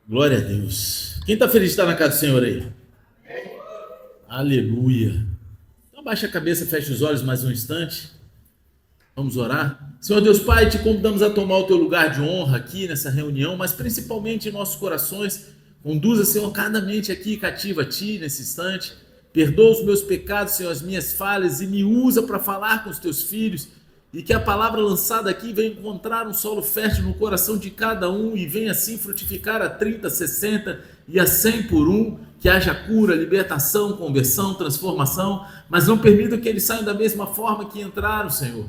Glória a Deus. Quem está feliz de estar na casa do Senhor aí? Aleluia. Então baixa a cabeça, fecha os olhos mais um instante. Vamos orar. Senhor Deus Pai, te convidamos a tomar o teu lugar de honra aqui nessa reunião, mas principalmente em nossos corações. Conduza, Senhor, cada mente aqui cativa a Ti nesse instante. Perdoa os meus pecados, Senhor, as minhas falhas e me usa para falar com os teus filhos. E que a palavra lançada aqui venha encontrar um solo fértil no coração de cada um e venha assim frutificar a 30, 60 e a 100 por um. Que haja cura, libertação, conversão, transformação, mas não permita que eles saiam da mesma forma que entraram, Senhor.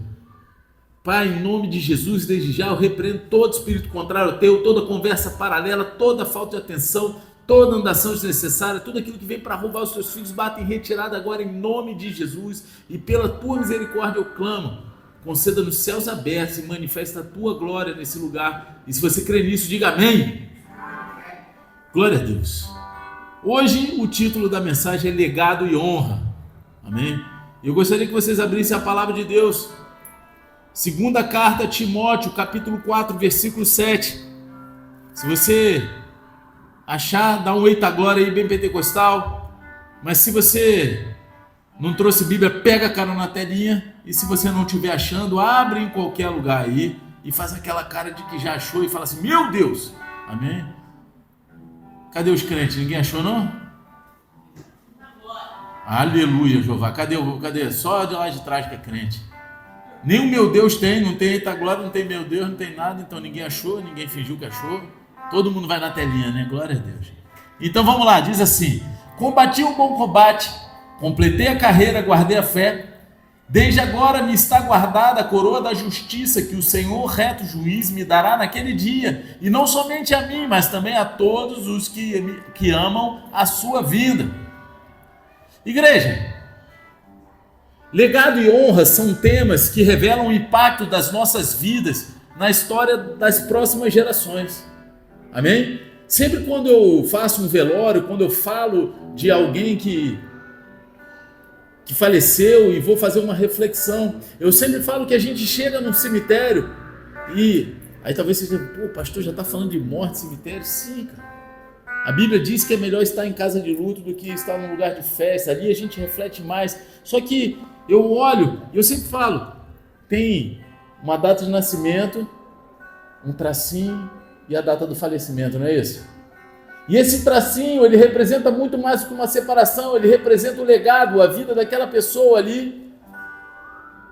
Pai, em nome de Jesus, desde já eu repreendo todo espírito contrário ao teu, toda conversa paralela, toda falta de atenção, toda andação desnecessária, tudo aquilo que vem para roubar os teus filhos, bata em retirada agora em nome de Jesus e pela tua misericórdia eu clamo. Conceda nos céus abertos e manifesta a tua glória nesse lugar. E se você crê nisso, diga amém. Glória a Deus. Hoje o título da mensagem é Legado e Honra. Amém? Eu gostaria que vocês abrissem a palavra de Deus. Segunda carta a Timóteo, capítulo 4, versículo 7. Se você achar, dá um eita glória aí bem pentecostal. Mas se você não trouxe Bíblia, pega a cara na telinha. E se você não estiver achando, abre em qualquer lugar aí e faz aquela cara de que já achou e fala assim, meu Deus, amém? Cadê os crentes? Ninguém achou não? Aleluia, Jeová. Cadê? Só de lá de trás que é crente. Nem o meu Deus tem, não tem eita glória, não tem meu Deus, não tem nada. Então ninguém achou, ninguém fingiu que achou. Todo mundo vai na telinha, né? Glória a Deus. Então vamos lá, diz assim, combati o bom combate, completei a carreira, guardei a fé. Desde agora me está guardada a coroa da justiça que o Senhor, reto juiz, me dará naquele dia, e não somente a mim, mas também a todos os que amam a sua vinda. Igreja, legado e honra são temas que revelam o impacto das nossas vidas na história das próximas gerações. Amém? Sempre quando eu faço um velório, quando eu falo de alguém que faleceu e vou fazer uma reflexão, eu sempre falo que a gente chega num cemitério e aí talvez você diga, pô, pastor, já está falando de morte, cemitério? Sim, cara. A Bíblia diz que é melhor estar em casa de luto do que estar num lugar de festa, ali a gente reflete mais. Só que eu olho e eu sempre falo, tem uma data de nascimento, um tracinho e a data do falecimento, não é isso? E esse tracinho, ele representa muito mais do que uma separação, ele representa o legado, a vida daquela pessoa ali.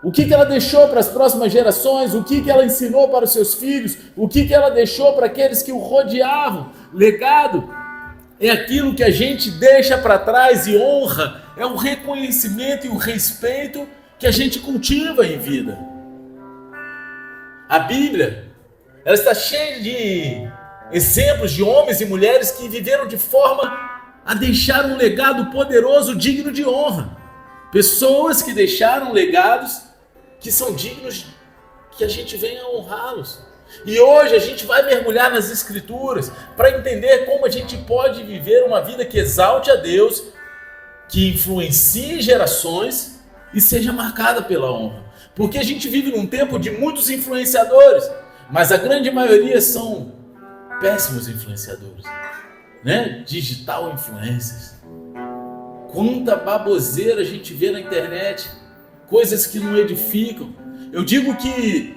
O que ela deixou para as próximas gerações, o que ela ensinou para os seus filhos, o que ela deixou para aqueles que o rodeavam. Legado é aquilo que a gente deixa para trás e honra, é o reconhecimento e o respeito que a gente cultiva em vida. A Bíblia, ela está cheia de exemplos de homens e mulheres que viveram de forma a deixar um legado poderoso, digno de honra. Pessoas que deixaram legados que são dignos que a gente venha honrá-los. E hoje a gente vai mergulhar nas Escrituras para entender como a gente pode viver uma vida que exalte a Deus, que influencie gerações e seja marcada pela honra. Porque a gente vive num tempo de muitos influenciadores, mas a grande maioria são péssimos influenciadores, né? Digital influencers. Quanta baboseira a gente vê na internet, coisas que não edificam. Eu digo que,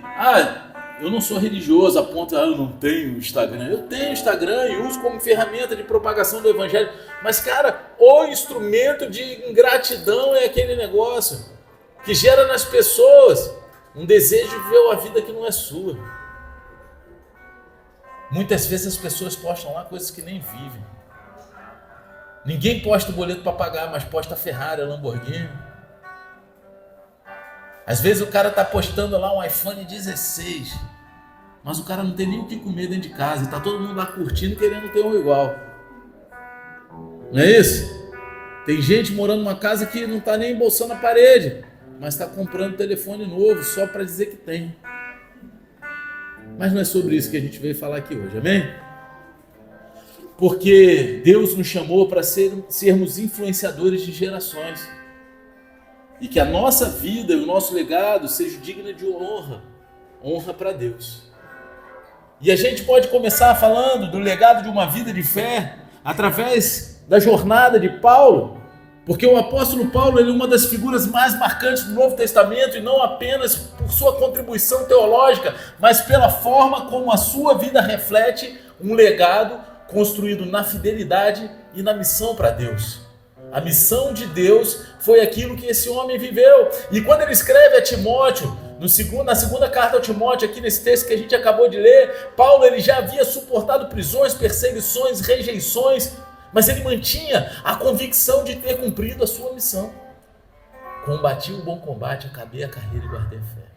eu não sou religioso a ponto, eu não tenho Instagram. Eu tenho Instagram e uso como ferramenta de propagação do evangelho. Mas, cara, o instrumento de ingratidão é aquele negócio que gera nas pessoas um desejo de viver uma vida que não é sua. Muitas vezes as pessoas postam lá coisas que nem vivem. Ninguém posta o boleto para pagar, mas posta a Ferrari, a Lamborghini. Às vezes o cara está postando lá um iPhone 16, mas o cara não tem nem o que comer dentro de casa. E está todo mundo lá curtindo, querendo ter um igual. Não é isso? Tem gente morando numa casa que não está nem embolsando a parede, mas está comprando telefone novo só para dizer que tem. Mas não é sobre isso que a gente veio falar aqui hoje, amém? Porque Deus nos chamou para sermos influenciadores de gerações. E que a nossa vida e o nosso legado seja digno de honra. Honra para Deus. E a gente pode começar falando do legado de uma vida de fé através da jornada de Paulo, porque o apóstolo Paulo ele é uma das figuras mais marcantes do Novo Testamento, e não apenas por sua contribuição teológica, mas pela forma como a sua vida reflete um legado construído na fidelidade e na missão para Deus. A missão de Deus foi aquilo que esse homem viveu. E quando ele escreve a Timóteo, na segunda carta a Timóteo, aqui nesse texto que a gente acabou de ler, Paulo ele já havia suportado prisões, perseguições, rejeições, mas ele mantinha a convicção de ter cumprido a sua missão. Combati o bom combate, acabei a carreira e guardei a fé.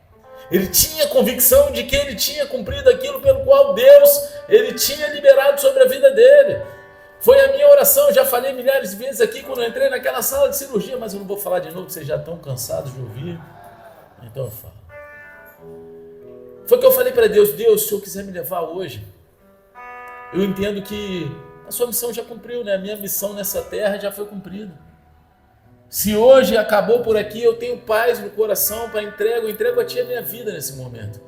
Ele tinha convicção de que ele tinha cumprido aquilo pelo qual Deus ele tinha liberado sobre a vida dele. Foi a minha oração, eu já falei milhares de vezes aqui quando eu entrei naquela sala de cirurgia, mas eu não vou falar de novo, vocês já estão cansados de ouvir, então eu falo. Foi que eu falei para Deus, se o Senhor quiser me levar hoje, eu entendo que a sua missão já cumpriu, né? A minha missão nessa terra já foi cumprida. Se hoje acabou por aqui, eu tenho paz no coração para eu entrego a Ti a minha vida nesse momento.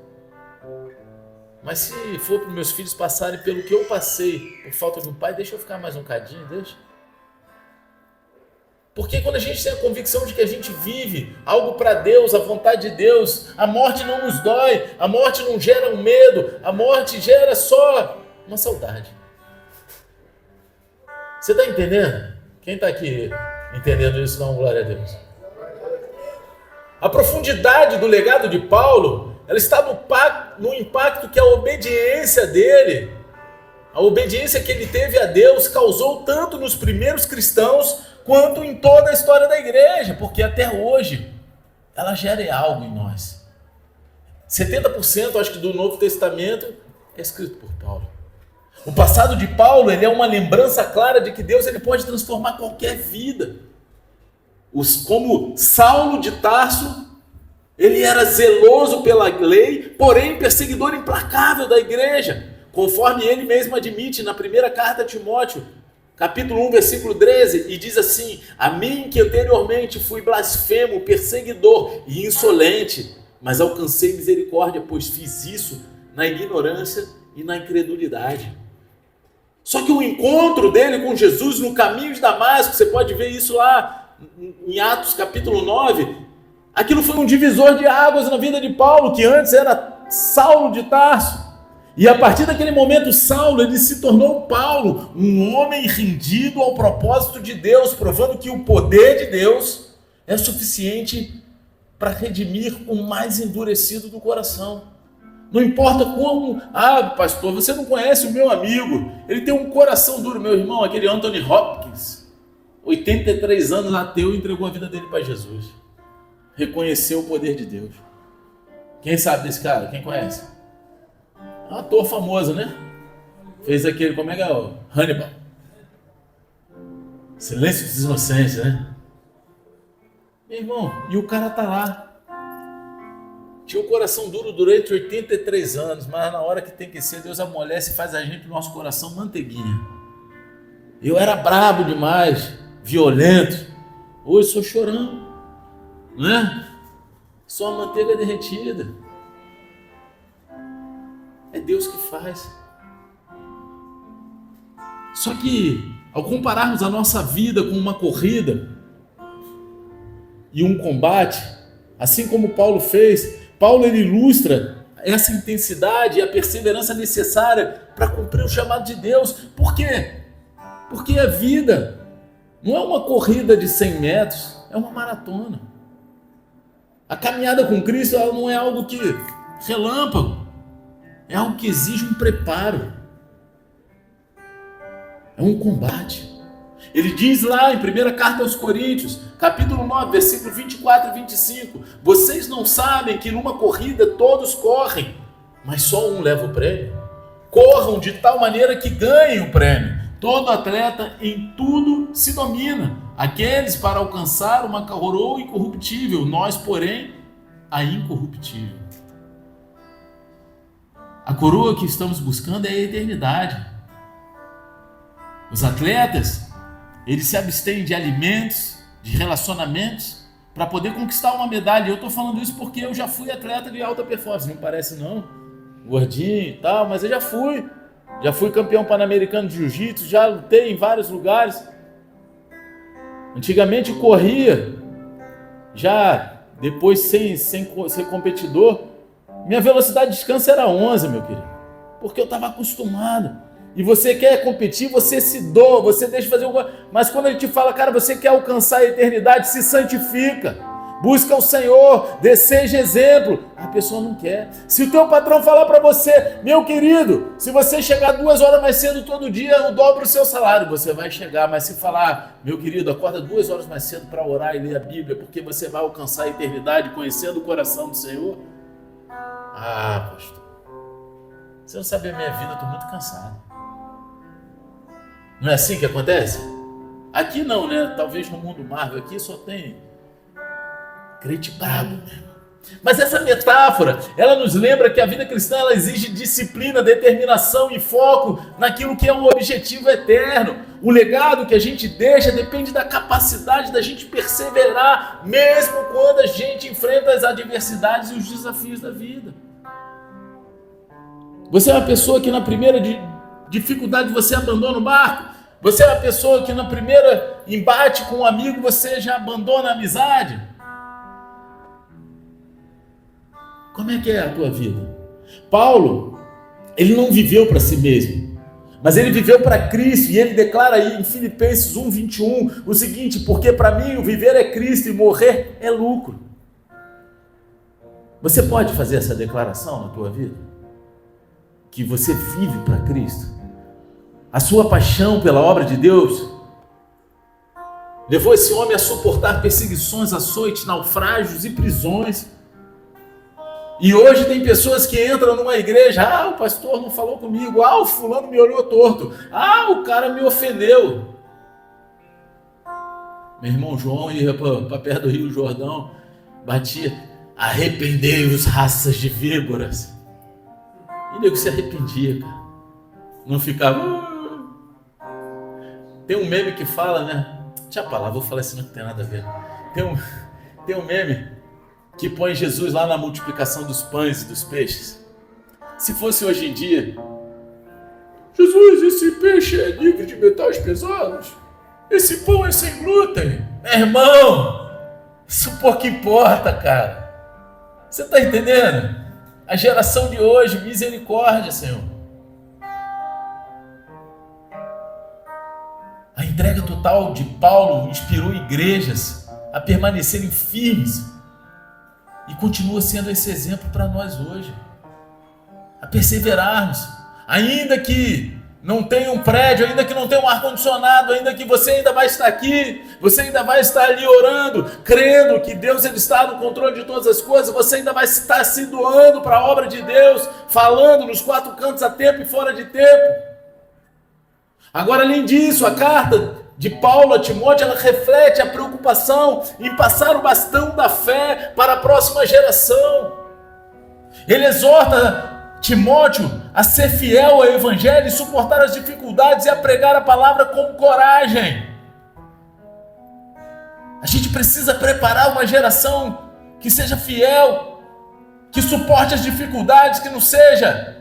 Mas se for para os meus filhos passarem pelo que eu passei, por falta de um pai, deixa eu ficar mais um cadinho, deixa. Porque quando a gente tem a convicção de que a gente vive algo para Deus, a vontade de Deus, a morte não nos dói, a morte não gera um medo, a morte gera só uma saudade. Você está entendendo? Quem está aqui entendendo isso, dá uma glória a Deus. A profundidade do legado de Paulo, ela está no impacto que a obediência dele, a obediência que ele teve a Deus, causou tanto nos primeiros cristãos, quanto em toda a história da igreja, porque até hoje, ela gera algo em nós. 70% acho que do Novo Testamento é escrito por Paulo. O passado de Paulo ele é uma lembrança clara de que Deus ele pode transformar qualquer vida. Como Saulo de Tarso, ele era zeloso pela lei, porém perseguidor implacável da igreja, conforme ele mesmo admite na primeira carta a Timóteo, capítulo 1, versículo 13, e diz assim: a mim que anteriormente fui blasfemo, perseguidor e insolente, mas alcancei misericórdia, pois fiz isso na ignorância e na incredulidade. Só que o encontro dele com Jesus no caminho de Damasco, você pode ver isso lá em Atos capítulo 9, aquilo foi um divisor de águas na vida de Paulo, que antes era Saulo de Tarso. E a partir daquele momento, Saulo ele se tornou Paulo, um homem rendido ao propósito de Deus, provando que o poder de Deus é suficiente para redimir o mais endurecido do coração. Não importa como, pastor, você não conhece o meu amigo, ele tem um coração duro, meu irmão, aquele Anthony Hopkins, 83 anos ateu, entregou a vida dele para Jesus. Reconheceu o poder de Deus. Quem sabe desse cara? Quem conhece? É um ator famoso, né? Fez aquele, como é que é o Hannibal. Silêncio dos Inocentes, né? Meu irmão, e o cara tá lá. Tinha o coração duro durante 83 anos, mas na hora que tem que ser, Deus amolece e faz a gente, o nosso coração, manteiguinha. Eu era brabo demais, violento. Hoje sou chorão, né? Só a manteiga derretida. É Deus que faz. Só que, ao compararmos a nossa vida com uma corrida e um combate, assim como Paulo fez, Paulo ele ilustra essa intensidade e a perseverança necessária para cumprir o chamado de Deus. Por quê? Porque a vida não é uma corrida de 100 metros, é uma maratona. A caminhada com Cristo ela não é algo que relâmpago, é algo que exige um preparo, é um combate. Ele diz lá em 1 carta aos Coríntios, capítulo 9, versículo 24 e 25, vocês não sabem que numa corrida todos correm, mas só um leva o prêmio? Corram de tal maneira que ganhem o prêmio. Todo atleta em tudo se domina. Aqueles para alcançar uma coroa incorruptível, nós, porém, a incorruptível. A coroa que estamos buscando é a eternidade. Os atletas, eles se abstêm de alimentos, de relacionamentos, para poder conquistar uma medalha. Eu estou falando isso porque eu já fui atleta de alta performance, não parece não? gordinho e tal, mas eu já fui. Já fui campeão pan-americano de jiu-jitsu, já lutei em vários lugares. Antigamente corria, já depois sem ser competidor, minha velocidade de descanso era 11, meu querido, porque eu estava acostumado. E você quer competir, você se doa, você deixa fazer alguma coisa. Mas quando ele te fala, cara, você quer alcançar a eternidade, se santifica, busca o Senhor, seja exemplo. A pessoa não quer. Se o teu patrão falar para você, meu querido, se você chegar 2 horas mais cedo todo dia, eu dobro o seu salário. Você vai chegar, mas se falar, meu querido, acorda 2 horas mais cedo para orar e ler a Bíblia, porque você vai alcançar a eternidade conhecendo o coração do Senhor. Ah, pastor, você não sabe a minha vida, eu estou muito cansado. Não é assim que acontece? Aqui não, né? Talvez no mundo Marvel aqui só tem crente brabo, né? Mas essa metáfora, ela nos lembra que a vida cristã ela exige disciplina, determinação e foco naquilo que é um objetivo eterno. O legado que a gente deixa depende da capacidade da gente perseverar, mesmo quando a gente enfrenta as adversidades e os desafios da vida. Você é uma pessoa que na primeira dificuldade você abandona o barco? Você é uma pessoa que na primeira embate com um amigo você já abandona a amizade? Como é que é a tua vida? Paulo, ele não viveu para si mesmo, mas ele viveu para Cristo, e ele declara aí em Filipenses 1:21 o seguinte: porque para mim o viver é Cristo e morrer é lucro. Você pode fazer essa declaração na tua vida? Que você vive para Cristo? A sua paixão pela obra de Deus levou esse homem a suportar perseguições, açoites, naufrágios e prisões. E hoje tem pessoas que entram numa igreja, o pastor não falou comigo, o fulano me olhou torto, o cara me ofendeu. Meu irmão João ia para perto do Rio Jordão, batia, arrependei-vos, raças de víboras. E o nego se arrependia, cara. Não ficava... Tem um meme que fala, né? Deixa eu falar, vou falar isso, não tem nada a ver. Tem um meme que põe Jesus lá na multiplicação dos pães e dos peixes. Se fosse hoje em dia, Jesus, esse peixe é livre de metais pesados? Esse pão é sem glúten? Meu irmão, isso pouco importa, cara. Você está entendendo? A geração de hoje, misericórdia, Senhor. A entrega total de Paulo inspirou igrejas a permanecerem firmes e continua sendo esse exemplo para nós hoje. A perseverarmos, ainda que não tenha um prédio, ainda que não tenha um ar-condicionado, ainda que você ainda vai estar aqui, você ainda vai estar ali orando, crendo que Deus ele está no controle de todas as coisas, você ainda vai estar se doando para a obra de Deus, falando nos 4 cantos a tempo e fora de tempo. Agora, além disso, a carta de Paulo a Timóteo, ela reflete a preocupação em passar o bastão da fé para a próxima geração. Ele exorta Timóteo a ser fiel ao evangelho e suportar as dificuldades e a pregar a palavra com coragem. A gente precisa preparar uma geração que seja fiel, que suporte as dificuldades, que não seja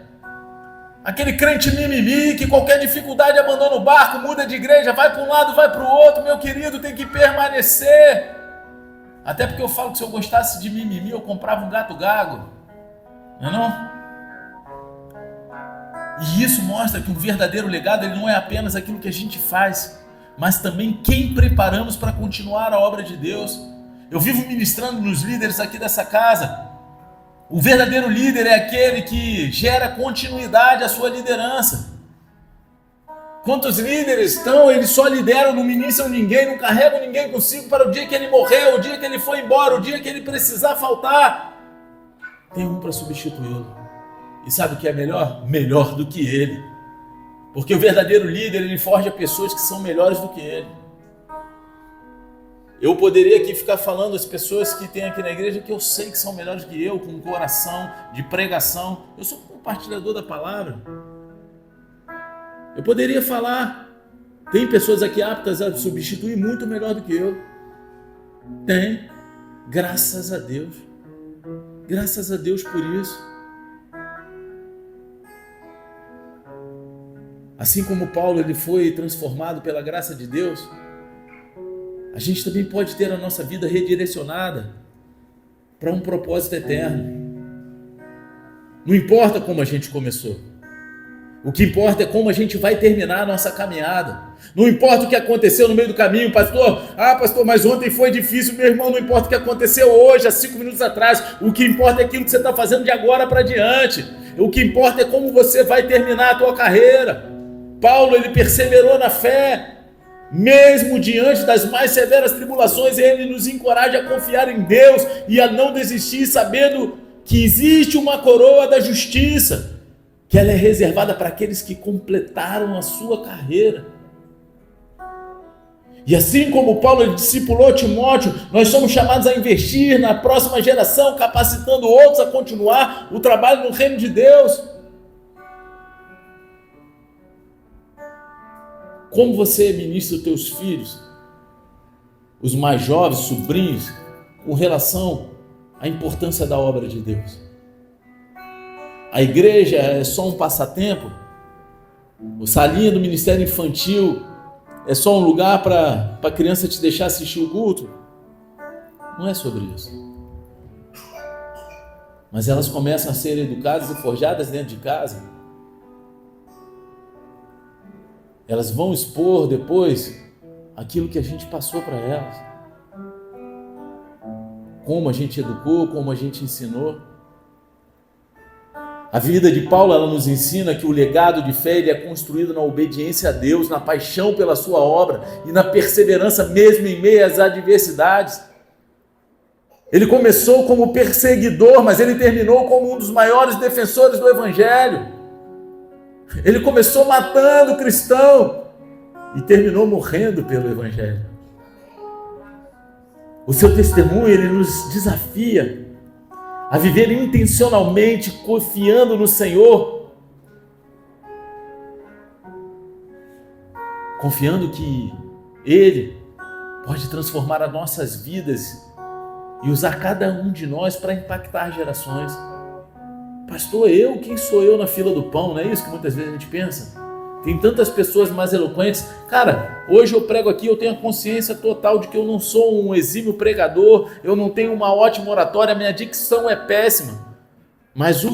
aquele crente mimimi que qualquer dificuldade abandona o barco, muda de igreja, vai para um lado, vai para o outro. Meu querido, tem que permanecer. Até porque eu falo que se eu gostasse de mimimi, eu comprava um gato gago. Não é não? E isso mostra que um verdadeiro legado ele não é apenas aquilo que a gente faz, mas também quem preparamos para continuar a obra de Deus. Eu vivo ministrando nos líderes aqui dessa casa. O verdadeiro líder é aquele que gera continuidade à sua liderança. Quantos líderes estão, eles só lideram, não ministram ninguém, não carregam ninguém consigo para o dia que ele morrer, o dia que ele for embora, o dia que ele precisar faltar. Tem um para substituí-lo. E sabe o que é melhor? Melhor do que ele. Porque o verdadeiro líder, ele forja pessoas que são melhores do que ele. Eu poderia aqui ficar falando as pessoas que tem aqui na igreja que eu sei que são melhores que eu, com coração de pregação. Eu sou compartilhador da palavra. Eu poderia falar. Tem pessoas aqui aptas a substituir muito melhor do que eu. Tem. Graças a Deus. Graças a Deus por isso. Assim como Paulo ele foi transformado pela graça de Deus, a gente também pode ter a nossa vida redirecionada para um propósito eterno. Não importa como a gente começou. O que importa é como a gente vai terminar a nossa caminhada. Não importa o que aconteceu no meio do caminho, pastor. Pastor, mas ontem foi difícil, meu irmão. Não importa o que aconteceu hoje, há 5 minutos atrás. O que importa é aquilo que você está fazendo de agora para diante. O que importa é como você vai terminar a tua carreira. Paulo, ele perseverou na fé. Mesmo diante das mais severas tribulações, ele nos encoraja a confiar em Deus e a não desistir, sabendo que existe uma coroa da justiça, que ela é reservada para aqueles que completaram a sua carreira. E assim como Paulo discipulou Timóteo, nós somos chamados a investir na próxima geração, capacitando outros a continuar o trabalho no reino de Deus. Como você ministra os teus filhos, os mais jovens, sobrinhos, com relação à importância da obra de Deus? A igreja é só um passatempo? O salinha do ministério infantil é só um lugar para a criança te deixar assistir o culto? Não é sobre isso. Mas elas começam a ser educadas e forjadas dentro de casa. Elas vão expor depois aquilo que a gente passou para elas. Como a gente educou, como a gente ensinou. A vida de Paulo, ela nos ensina que o legado de fé ele é construído na obediência a Deus, na paixão pela sua obra e na perseverança mesmo em meio às adversidades. Ele começou como perseguidor, mas ele terminou como um dos maiores defensores do Evangelho. Ele começou matando cristão e terminou morrendo pelo Evangelho. O seu testemunho, ele nos desafia a viver intencionalmente, confiando no Senhor, confiando que Ele pode transformar as nossas vidas e usar cada um de nós para impactar gerações. Pastor, quem sou eu na fila do pão? Não é isso que muitas vezes a gente pensa? Tem tantas pessoas mais eloquentes. Cara, hoje eu prego aqui, eu tenho a consciência total de que eu não sou um exímio pregador, eu não tenho uma ótima oratória, minha dicção é péssima. Mas o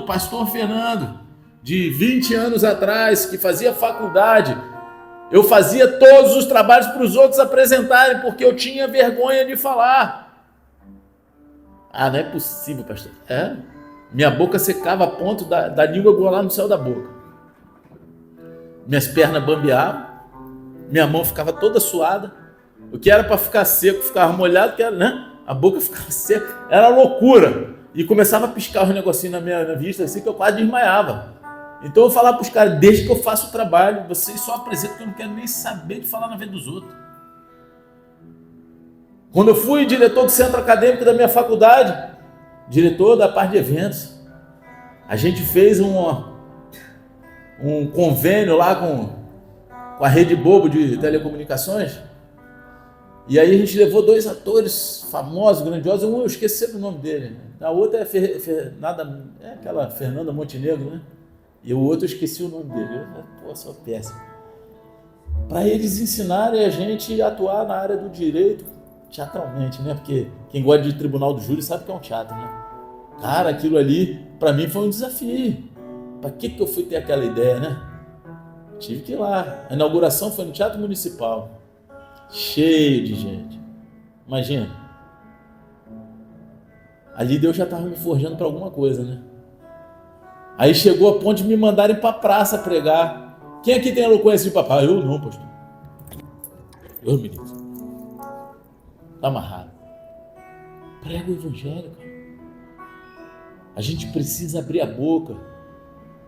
pastor Fernando, de 20 anos atrás, que fazia faculdade, eu fazia todos os trabalhos para os outros apresentarem, porque eu tinha vergonha de falar. Não é possível, pastor. Minha boca secava a ponto da língua golar no céu da boca. Minhas pernas bambeavam, minha mão ficava toda suada. O que era para ficar seco, ficava molhado, a boca ficava seca. Era loucura. E começava a piscar os negocinhos na minha vista, assim que eu quase desmaiava. Então eu falava para os caras, deixa que eu faço o trabalho, vocês só apresentam que eu não quero nem saber de falar na vida dos outros. Quando eu fui diretor do centro acadêmico da minha faculdade, diretor da parte de eventos, a gente fez um convênio lá com a Rede Bobo de telecomunicações, e aí a gente levou 2 atores famosos, grandiosos. Um eu esqueci o nome dele, a outra é aquela Fernanda Montenegro, né? E o outro eu esqueci o nome dele. Sou péssimo. Para eles ensinarem a gente a atuar na área do direito teatralmente, né? Porque quem gosta de tribunal do júri sabe que é um teatro, né? Cara, aquilo ali para mim foi um desafio. Para que eu fui ter aquela ideia, né? Tive que ir lá. A inauguração foi no Teatro Municipal. Cheio de gente. Imagina. Ali Deus já estava me forjando para alguma coisa, né? Aí chegou a ponto de me mandarem para a praça pregar. Quem aqui tem eloquência de papai? Eu não, pastor. Eu, menino. Está amarrado. Prega o Evangelho, cara. A gente precisa abrir a boca.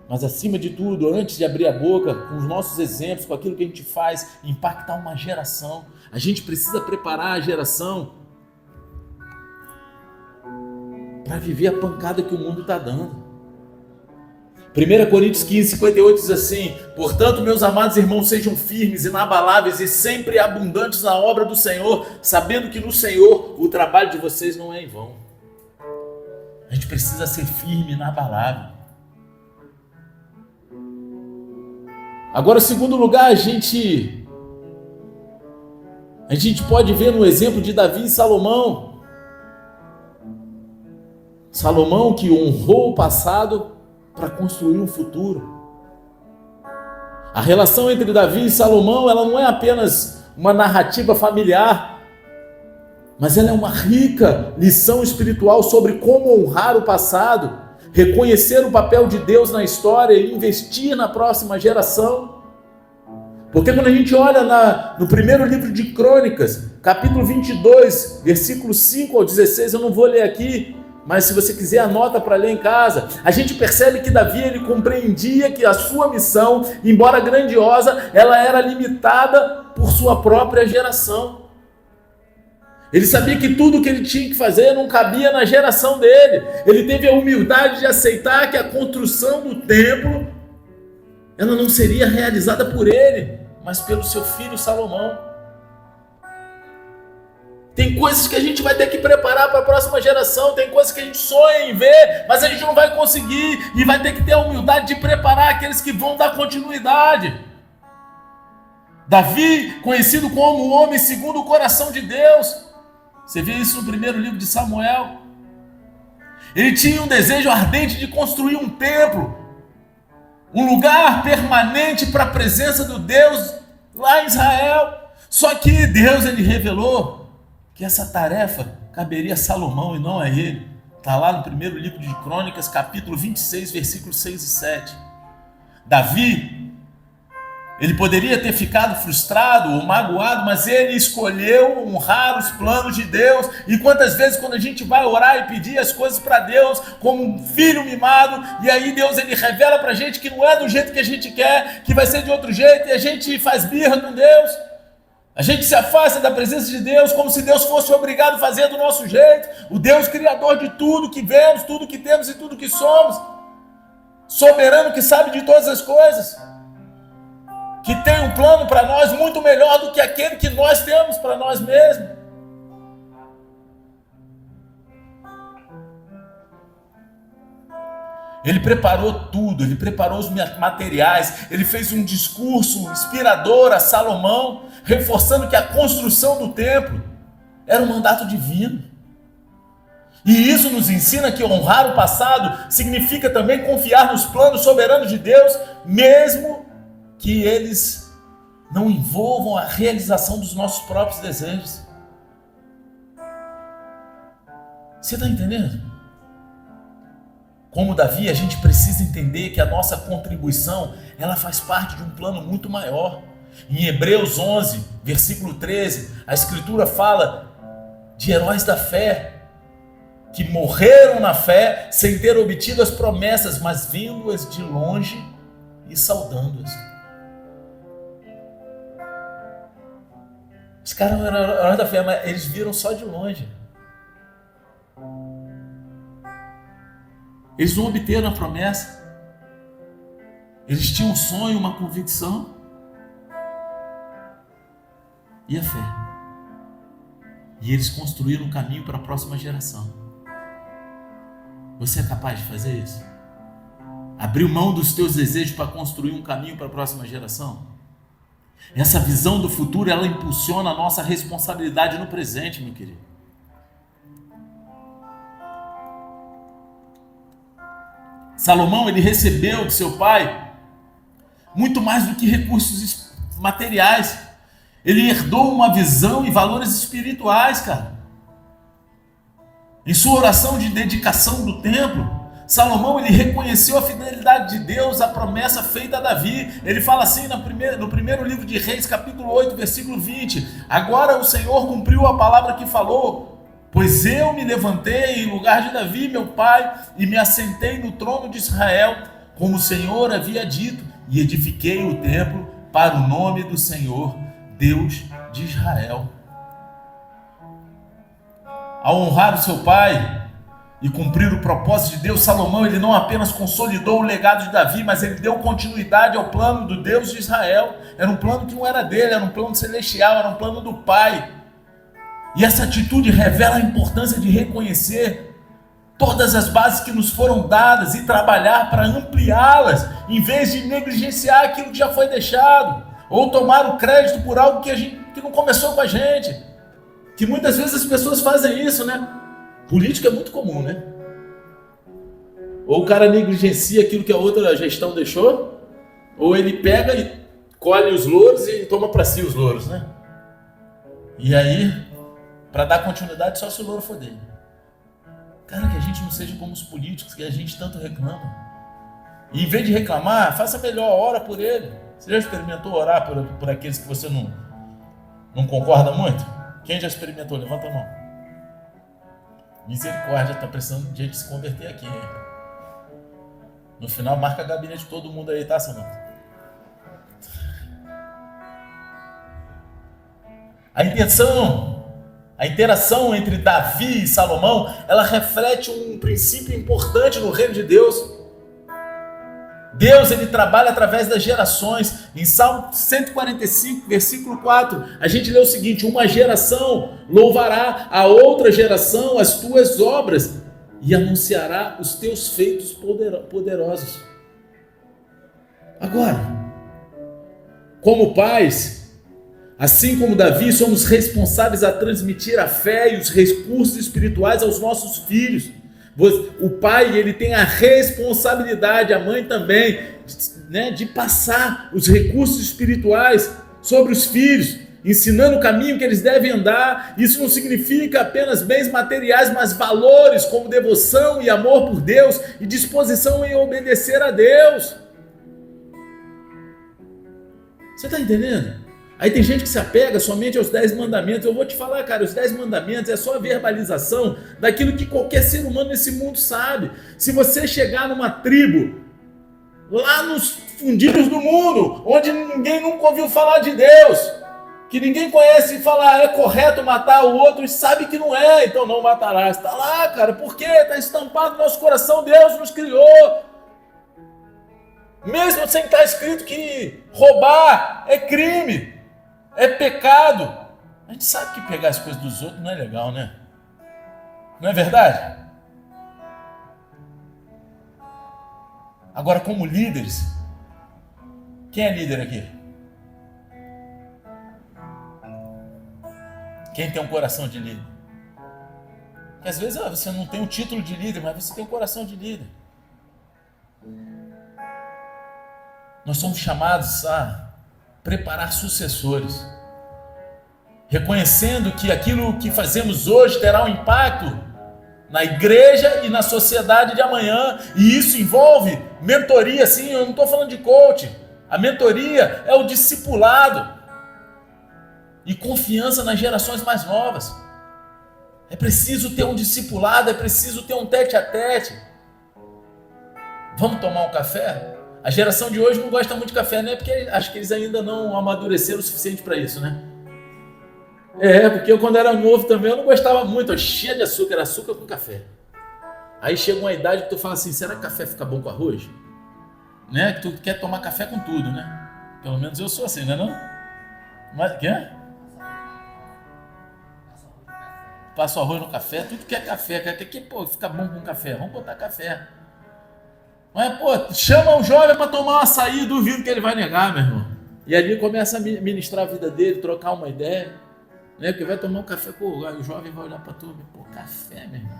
Mas acima de tudo, antes de abrir a boca, com os nossos exemplos, com aquilo que a gente faz, impactar uma geração. A gente precisa preparar a geração para viver a pancada que o mundo está dando. 1 Coríntios 15, 58 diz assim: portanto, meus amados irmãos, sejam firmes, inabaláveis e sempre abundantes na obra do Senhor, sabendo que no Senhor o trabalho de vocês não é em vão. A gente precisa ser firme, inabalável. Agora, em segundo lugar, a gente pode ver no exemplo de Davi e Salomão. Salomão que honrou o passado para construir um futuro. A relação entre Davi e Salomão, ela não é apenas uma narrativa familiar, mas ela é uma rica lição espiritual sobre como honrar o passado, reconhecer o papel de Deus na história e investir na próxima geração. Porque quando a gente olha no primeiro livro de Crônicas, capítulo 22, versículos 5 ao 16, eu não vou ler aqui, mas se você quiser anota para ler em casa, a gente percebe que Davi ele compreendia que a sua missão, embora grandiosa, ela era limitada por sua própria geração. Ele sabia que tudo que ele tinha que fazer não cabia na geração dele. Ele teve a humildade de aceitar que a construção do templo ela não seria realizada por ele, mas pelo seu filho Salomão. Tem coisas que a gente vai ter que preparar para a próxima geração, tem coisas que a gente sonha em ver, mas a gente não vai conseguir, e vai ter que ter a humildade de preparar aqueles que vão dar continuidade. Davi, conhecido como o homem segundo o coração de Deus, você vê isso no primeiro livro de Samuel. Ele tinha um desejo ardente de construir um templo, um lugar permanente para a presença do Deus lá em Israel. Só que Deus ele revelou que essa tarefa caberia a Salomão e não a ele. Está lá no primeiro livro de Crônicas, capítulo 26, versículos 6 e 7. Davi, ele poderia ter ficado frustrado ou magoado, mas ele escolheu honrar os planos de Deus. E quantas vezes quando a gente vai orar e pedir as coisas para Deus, como um filho mimado, e aí Deus ele revela para a gente que não é do jeito que a gente quer, que vai ser de outro jeito, e a gente faz birra com Deus. A gente se afasta da presença de Deus como se Deus fosse obrigado a fazer do nosso jeito. O Deus criador de tudo que vemos, tudo que temos e tudo que somos. Soberano que sabe de todas as coisas. Que tem um plano para nós muito melhor do que aquele que nós temos para nós mesmos. Ele preparou tudo, ele preparou os materiais, ele fez um discurso inspirador a Salomão, reforçando que a construção do templo era um mandato divino. E isso nos ensina que honrar o passado significa também confiar nos planos soberanos de Deus, mesmo que eles não envolvam a realização dos nossos próprios desejos. Você está entendendo? Como Davi, a gente precisa entender que a nossa contribuição, ela faz parte de um plano muito maior. Em Hebreus 11, versículo 13, a Escritura fala de heróis da fé, que morreram na fé sem ter obtido as promessas, mas vindo-as de longe e saudando-as. Os caras não eram heróis da fé, mas eles viram só de longe. Eles não obteram a promessa. Eles tinham um sonho, uma convicção e a fé. E eles construíram um caminho para a próxima geração. Você é capaz de fazer isso? Abrir mão dos teus desejos para construir um caminho para a próxima geração? Essa visão do futuro, ela impulsiona a nossa responsabilidade no presente, meu querido. Salomão, ele recebeu de seu pai muito mais do que recursos materiais. Ele herdou uma visão e valores espirituais, cara. Em sua oração de dedicação do templo, Salomão ele reconheceu a fidelidade de Deus, a promessa feita a Davi. Ele fala assim no primeiro livro de Reis, capítulo 8, versículo 20. Agora o Senhor cumpriu a palavra que falou, pois eu me levantei em lugar de Davi, meu pai, e me assentei no trono de Israel, como o Senhor havia dito, e edifiquei o templo para o nome do Senhor, Deus de Israel. Ao honrar o seu pai e cumprir o propósito de Deus, Salomão ele não apenas consolidou o legado de Davi, mas ele deu continuidade ao plano do Deus de Israel. Era um plano que não era dele, era um plano celestial, era um plano do Pai. E essa atitude revela a importância de reconhecer todas as bases que nos foram dadas e trabalhar para ampliá-las, em vez de negligenciar aquilo que já foi deixado, ou tomar o crédito por algo que não começou com a gente. Que muitas vezes as pessoas fazem isso, né? Política é muito comum, né? Ou o cara negligencia aquilo que a outra gestão deixou, ou ele pega e colhe os louros e toma para si os louros, né? E aí, para dar continuidade, só se o louro for dele. Cara, que a gente não seja como os políticos, que a gente tanto reclama. E em vez de reclamar, faça melhor, ora por ele. Você já experimentou orar por aqueles que você não concorda muito? Quem já experimentou? Levanta a mão. Misericórdia, está precisando de gente se converter aqui. Hein? No final, marca gabinete de todo mundo aí, tá, Samanta? A interação entre Davi e Salomão, ela reflete um princípio importante no reino de Deus. Deus, ele trabalha através das gerações. Em Salmo 145, versículo 4, a gente lê o seguinte: uma geração louvará a outra geração as tuas obras e anunciará os teus feitos poderosos. Agora, como pais, assim como Davi, somos responsáveis a transmitir a fé e os recursos espirituais aos nossos filhos. O pai, ele tem a responsabilidade, a mãe também, né, de passar os recursos espirituais sobre os filhos, ensinando o caminho que eles devem andar. Isso não significa apenas bens materiais, mas valores como devoção e amor por Deus e disposição em obedecer a Deus. Você está entendendo? Aí tem gente que se apega somente aos 10 mandamentos. Eu vou te falar, cara, os 10 mandamentos é só a verbalização daquilo que qualquer ser humano nesse mundo sabe. Se você chegar numa tribo, lá nos fundilhos do mundo, onde ninguém nunca ouviu falar de Deus, que ninguém conhece e fala, é correto matar o outro, e sabe que não é, então não matarás. Está lá, cara, por quê? Está estampado no nosso coração, Deus nos criou. Mesmo sem estar escrito que roubar é crime, é pecado. A gente sabe que pegar as coisas dos outros não é legal, né? Não é verdade? Agora, como líderes, quem é líder aqui? Quem tem um coração de líder? Porque às vezes você não tem o título de líder, mas você tem um coração de líder. Nós somos chamados a preparar sucessores, reconhecendo que aquilo que fazemos hoje terá um impacto na igreja e na sociedade de amanhã, e isso envolve mentoria. Sim, eu não estou falando de coaching. A mentoria é o discipulado e confiança nas gerações mais novas. É preciso ter um discipulado, é preciso ter um tete a tete. Vamos tomar um café? A geração de hoje não gosta muito de café, né? Porque acho que eles ainda não amadureceram o suficiente para isso, né? Porque eu quando era novo também eu não gostava muito, cheia de açúcar, era açúcar com café. Aí chega uma idade que tu fala assim, será que café fica bom com arroz? Né? Que tu quer tomar café com tudo, né? Pelo menos eu sou assim, né não? Mas quê? Passo arroz no café, tudo que é café, que fica bom com café, vamos botar café. Mas, chama um jovem para tomar um açaí, duvido que ele vai negar, meu irmão. E ali começa a ministrar a vida dele, trocar uma ideia, né? Porque vai tomar um café, aí o jovem vai olhar para tu, café, meu irmão.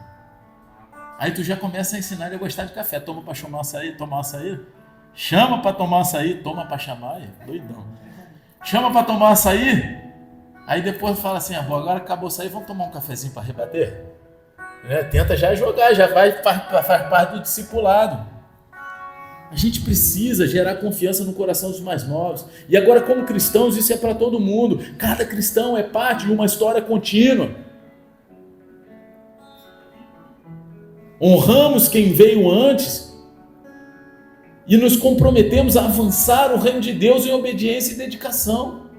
Aí tu já começa a ensinar ele a gostar de café. Toma para tomar um açaí, chama para tomar um açaí, toma para chamar, doidão. Chama para tomar um açaí, aí depois fala assim, agora acabou o açaí, vamos tomar um cafezinho para rebater? Tenta já jogar, já faz parte do discipulado. A gente precisa gerar confiança no coração dos mais novos. E agora, como cristãos, isso é para todo mundo. Cada cristão é parte de uma história contínua. Honramos quem veio antes e nos comprometemos a avançar o reino de Deus em obediência e dedicação.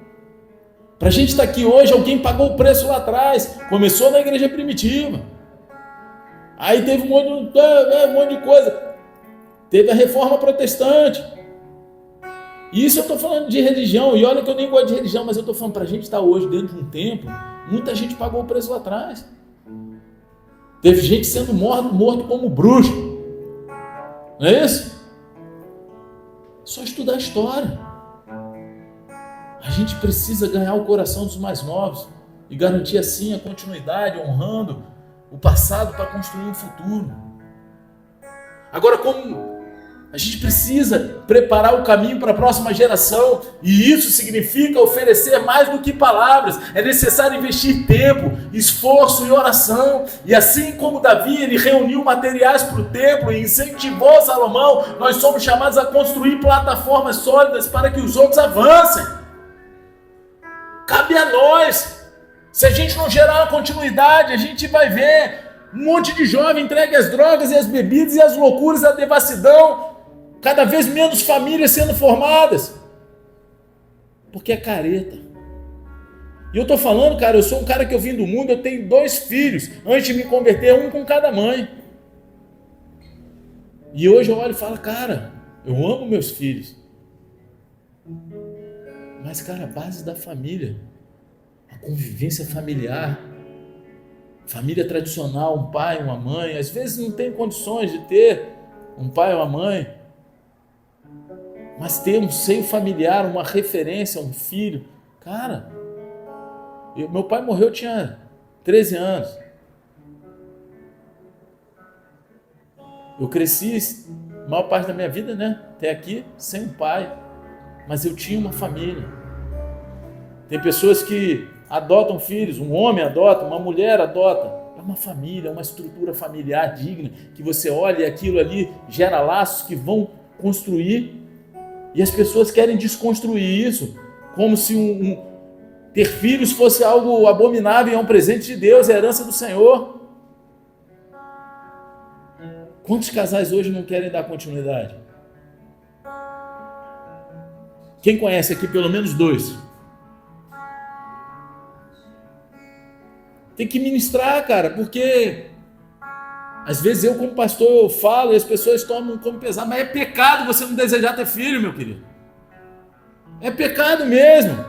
Para a gente estar aqui hoje, alguém pagou o preço lá atrás. Começou na igreja primitiva. Aí teve um monte de coisa. Teve a reforma protestante. E isso eu estou falando de religião. E olha que eu nem gosto de religião, mas eu estou falando para a gente estar hoje dentro de um templo. Muita gente pagou o preço lá atrás. Teve gente sendo morto como bruxo. Não é isso? Só estudar a história. A gente precisa ganhar o coração dos mais novos e garantir assim a continuidade, honrando o passado para construir um futuro. Agora, como a gente precisa preparar o caminho para a próxima geração, e isso significa oferecer mais do que palavras. É necessário investir tempo, esforço e oração. E assim como Davi, ele reuniu materiais para o templo e incentivou Salomão, nós somos chamados a construir plataformas sólidas para que os outros avancem. Cabe a nós. Se a gente não gerar uma continuidade, a gente vai ver um monte de jovem entregue às drogas e às bebidas e às loucuras, à devassidão, cada vez menos famílias sendo formadas, porque é careta. E eu tô falando, cara, eu sou um cara que eu vim do mundo, eu tenho 2 filhos, antes de me converter, um com cada mãe. E hoje eu olho e falo, cara, eu amo meus filhos. Mas, cara, a base da família, a convivência familiar, família tradicional, um pai, uma mãe, às vezes não tem condições de ter um pai ou uma mãe, mas ter um seio familiar, uma referência, um filho. Cara, meu pai morreu, eu tinha 13 anos. Eu cresci a maior parte da minha vida, né, até aqui, sem um pai, mas eu tinha uma família. Tem pessoas que adotam filhos, um homem adota, uma mulher adota. É uma família, uma estrutura familiar digna, que você olha e aquilo ali gera laços que vão construir, e as pessoas querem desconstruir isso, como se ter filhos fosse algo abominável, é um presente de Deus, é a herança do Senhor. Quantos casais hoje não querem dar continuidade? Quem conhece aqui pelo menos 2? Tem que ministrar, cara, porque às vezes eu como pastor eu falo e as pessoas tomam como pesado, mas é pecado você não desejar ter filho, meu querido. É pecado mesmo.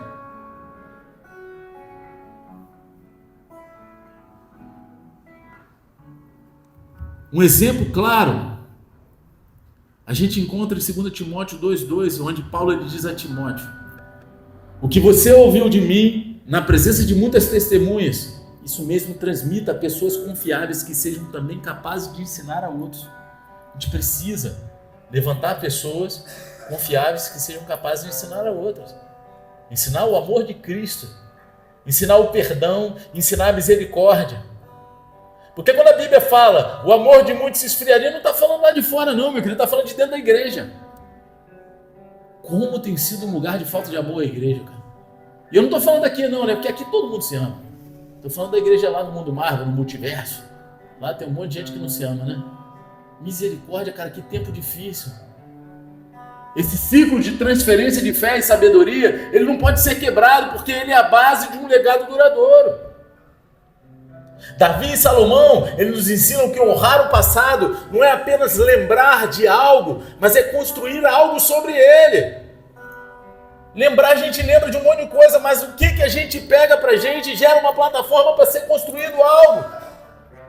Um exemplo claro, a gente encontra em 2 Timóteo 2,2, onde Paulo ele diz a Timóteo: o que você ouviu de mim, na presença de muitas testemunhas, isso mesmo transmita a pessoas confiáveis que sejam também capazes de ensinar a outros. A gente precisa levantar pessoas confiáveis que sejam capazes de ensinar a outros. Ensinar o amor de Cristo, ensinar o perdão, ensinar a misericórdia. Porque quando a Bíblia fala o amor de muitos se esfriaria, não está falando lá de fora não, meu querido, está falando de dentro da igreja. Como tem sido um lugar de falta de amor a igreja, cara. E eu não estou falando aqui não, né? Porque aqui todo mundo se ama. Estou falando da igreja lá no mundo Marvel, no multiverso. Lá tem um monte de gente que não se ama, né? Misericórdia, cara, que tempo difícil. Esse ciclo de transferência de fé e sabedoria, ele não pode ser quebrado, porque ele é a base de um legado duradouro. Davi e Salomão, eles nos ensinam que honrar o passado não é apenas lembrar de algo, mas é construir algo sobre ele. Lembrar, a gente lembra de um monte de coisa, mas o que a gente pega pra gente gera uma plataforma para ser construído algo.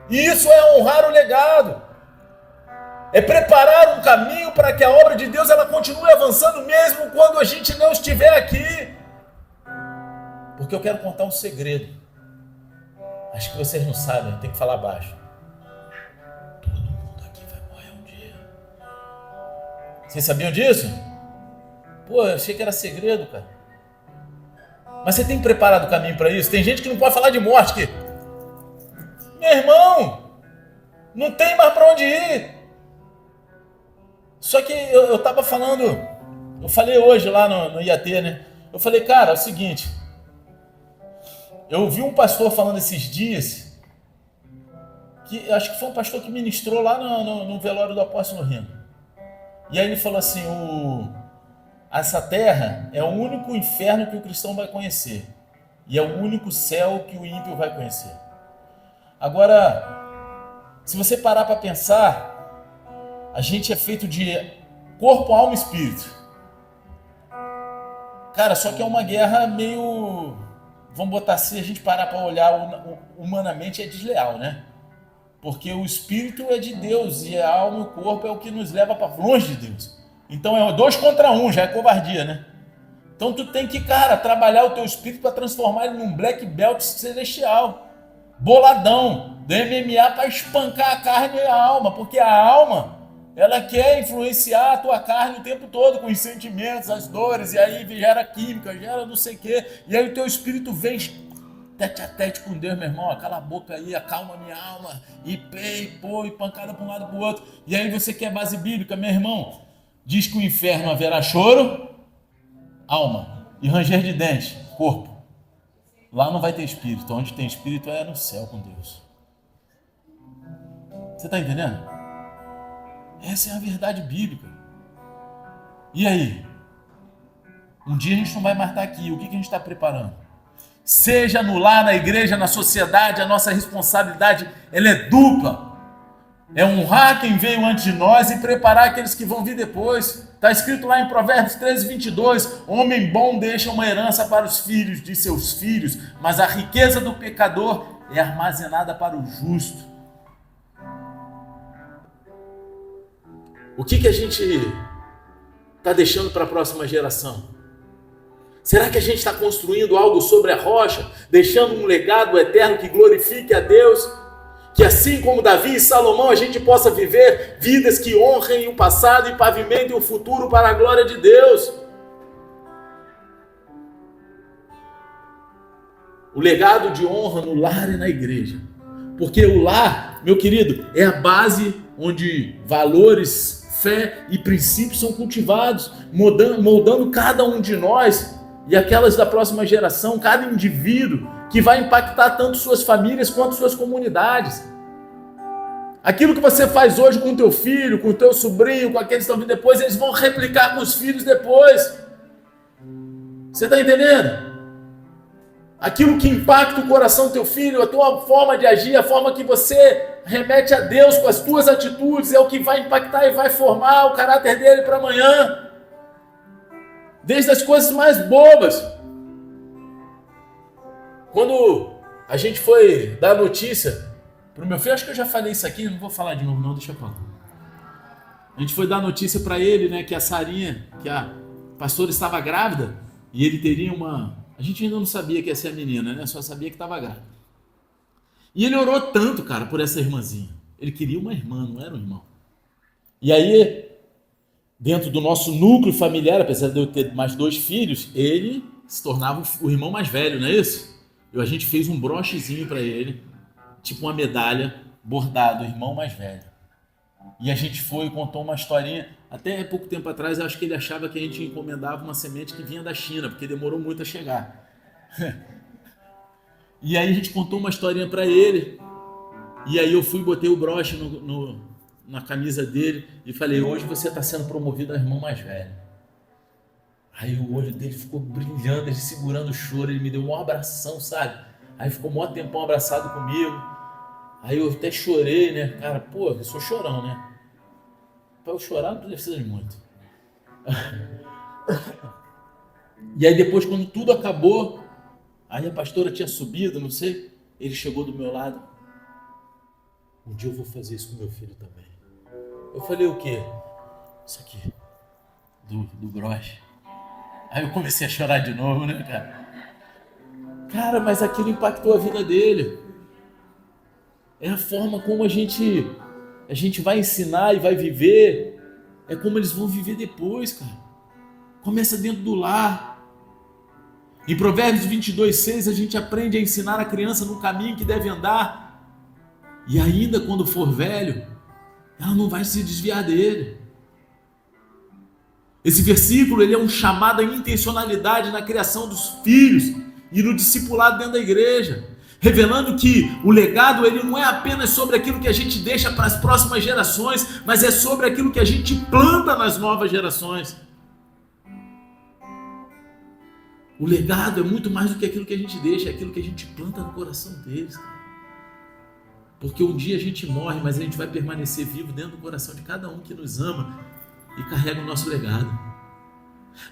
E isso é honrar o legado. É preparar um caminho para que a obra de Deus ela continue avançando mesmo quando a gente não estiver aqui. Porque eu quero contar um segredo. Acho que vocês não sabem, tem que falar baixo. Todo mundo aqui vai morrer um dia. Vocês sabiam disso? Pô, eu achei que era segredo, cara. Mas você tem preparado o caminho para isso? Tem gente que não pode falar de morte aqui. Meu irmão, não tem mais para onde ir. Só que eu estava falando, eu falei hoje lá no IAT, né? Eu falei, cara, é o seguinte, eu ouvi um pastor falando esses dias, que acho que foi um pastor que ministrou lá no velório do apóstolo Rino. E aí ele falou assim, essa terra é o único inferno que o cristão vai conhecer. E é o único céu que o ímpio vai conhecer. Agora, se você parar para pensar, a gente é feito de corpo, alma e espírito. Cara, só que é uma guerra meio... Vamos botar assim, a gente parar para olhar humanamente é desleal, né? Porque o espírito é de Deus e a alma e o corpo é o que nos leva para longe de Deus. Então é 2 contra 1, já é covardia, né? Então tu tem que, cara, trabalhar o teu espírito para transformar ele num black belt celestial. Boladão, do MMA para espancar a carne e a alma, porque a alma, ela quer influenciar a tua carne o tempo todo com os sentimentos, as dores, e aí gera química, gera não sei o quê, e aí o teu espírito vem tete a tete com Deus, meu irmão, cala a boca aí, acalma minha alma, e pô, e pancada para um lado para o outro, e aí você quer base bíblica, meu irmão, diz que o inferno haverá choro, alma, e ranger de dentes, corpo. Lá não vai ter espírito. Onde tem espírito é no céu com Deus. Você está entendendo? Essa é a verdade bíblica. E aí? Um dia a gente não vai mais estar aqui. O que a gente está preparando? Seja no lar, na igreja, na sociedade, a nossa responsabilidade ela é dupla. É honrar quem veio antes de nós e preparar aqueles que vão vir depois. Está escrito lá em Provérbios 13:22, homem bom deixa uma herança para os filhos de seus filhos, mas a riqueza do pecador é armazenada para o justo. O que a gente está deixando para a próxima geração? Será que a gente está construindo algo sobre a rocha, deixando um legado eterno que glorifique a Deus? Que assim como Davi e Salomão, a gente possa viver vidas que honrem o passado e pavimentem o futuro para a glória de Deus. O legado de honra no lar e na igreja. Porque o lar, meu querido, é a base onde valores, fé e princípios são cultivados, moldando cada um de nós e aquelas da próxima geração, cada indivíduo, que vai impactar tanto suas famílias quanto suas comunidades. Aquilo que você faz hoje com o teu filho, com o teu sobrinho, com aqueles que estão vindo depois, eles vão replicar com os filhos depois. Você está entendendo? Aquilo que impacta o coração do teu filho, a tua forma de agir, a forma que você remete a Deus com as tuas atitudes, é o que vai impactar e vai formar o caráter dele para amanhã. Desde as coisas mais bobas. Quando a gente foi dar notícia para o meu filho, acho que eu já falei isso aqui, não vou falar de novo não, deixa eu falar. A gente foi dar notícia para ele, né, que a Sarinha, que a pastora estava grávida, e ele teria uma... A gente ainda não sabia que ia ser a menina, né, só sabia que estava grávida. E ele orou tanto, cara, por essa irmãzinha. Ele queria uma irmã, não era um irmão. E aí, dentro do nosso núcleo familiar, apesar de eu ter mais 2 filhos, ele se tornava o irmão mais velho, não é isso? A gente fez um brochezinho para ele, tipo uma medalha bordado, irmão mais velho. E a gente foi e contou uma historinha. Até pouco tempo atrás, eu acho que ele achava que a gente encomendava uma semente que vinha da China, porque demorou muito a chegar. E aí a gente contou uma historinha para ele. E aí eu fui e botei o broche na camisa dele e falei, hoje você está sendo promovido a irmão mais velho. Aí o olho dele ficou brilhando, ele segurando o choro, ele me deu um abração, sabe? Aí ficou um maior tempão abraçado comigo. Aí eu até chorei, né? Cara, pô, eu sou chorão, né? Pra eu chorar não precisa de muito. E aí depois, quando tudo acabou, aí a pastora tinha subido, não sei, ele chegou do meu lado. Um dia eu vou fazer isso com meu filho também. Eu falei, o quê? Isso aqui, do broche. Aí eu comecei a chorar de novo, né, cara? Cara, mas aquilo impactou a vida dele. É a forma como a gente vai ensinar e vai viver. É como eles vão viver depois, cara. Começa dentro do lar. Em Provérbios 22:6 a gente aprende a ensinar a criança no caminho que deve andar. E ainda quando for velho, ela não vai se desviar dele. Esse versículo ele é um chamado à intencionalidade na criação dos filhos e no discipulado dentro da igreja, revelando que o legado ele não é apenas sobre aquilo que a gente deixa para as próximas gerações, mas é sobre aquilo que a gente planta nas novas gerações. O legado é muito mais do que aquilo que a gente deixa, é aquilo que a gente planta no coração deles. Porque um dia a gente morre, mas a gente vai permanecer vivo dentro do coração de cada um que nos ama e carrega o nosso legado.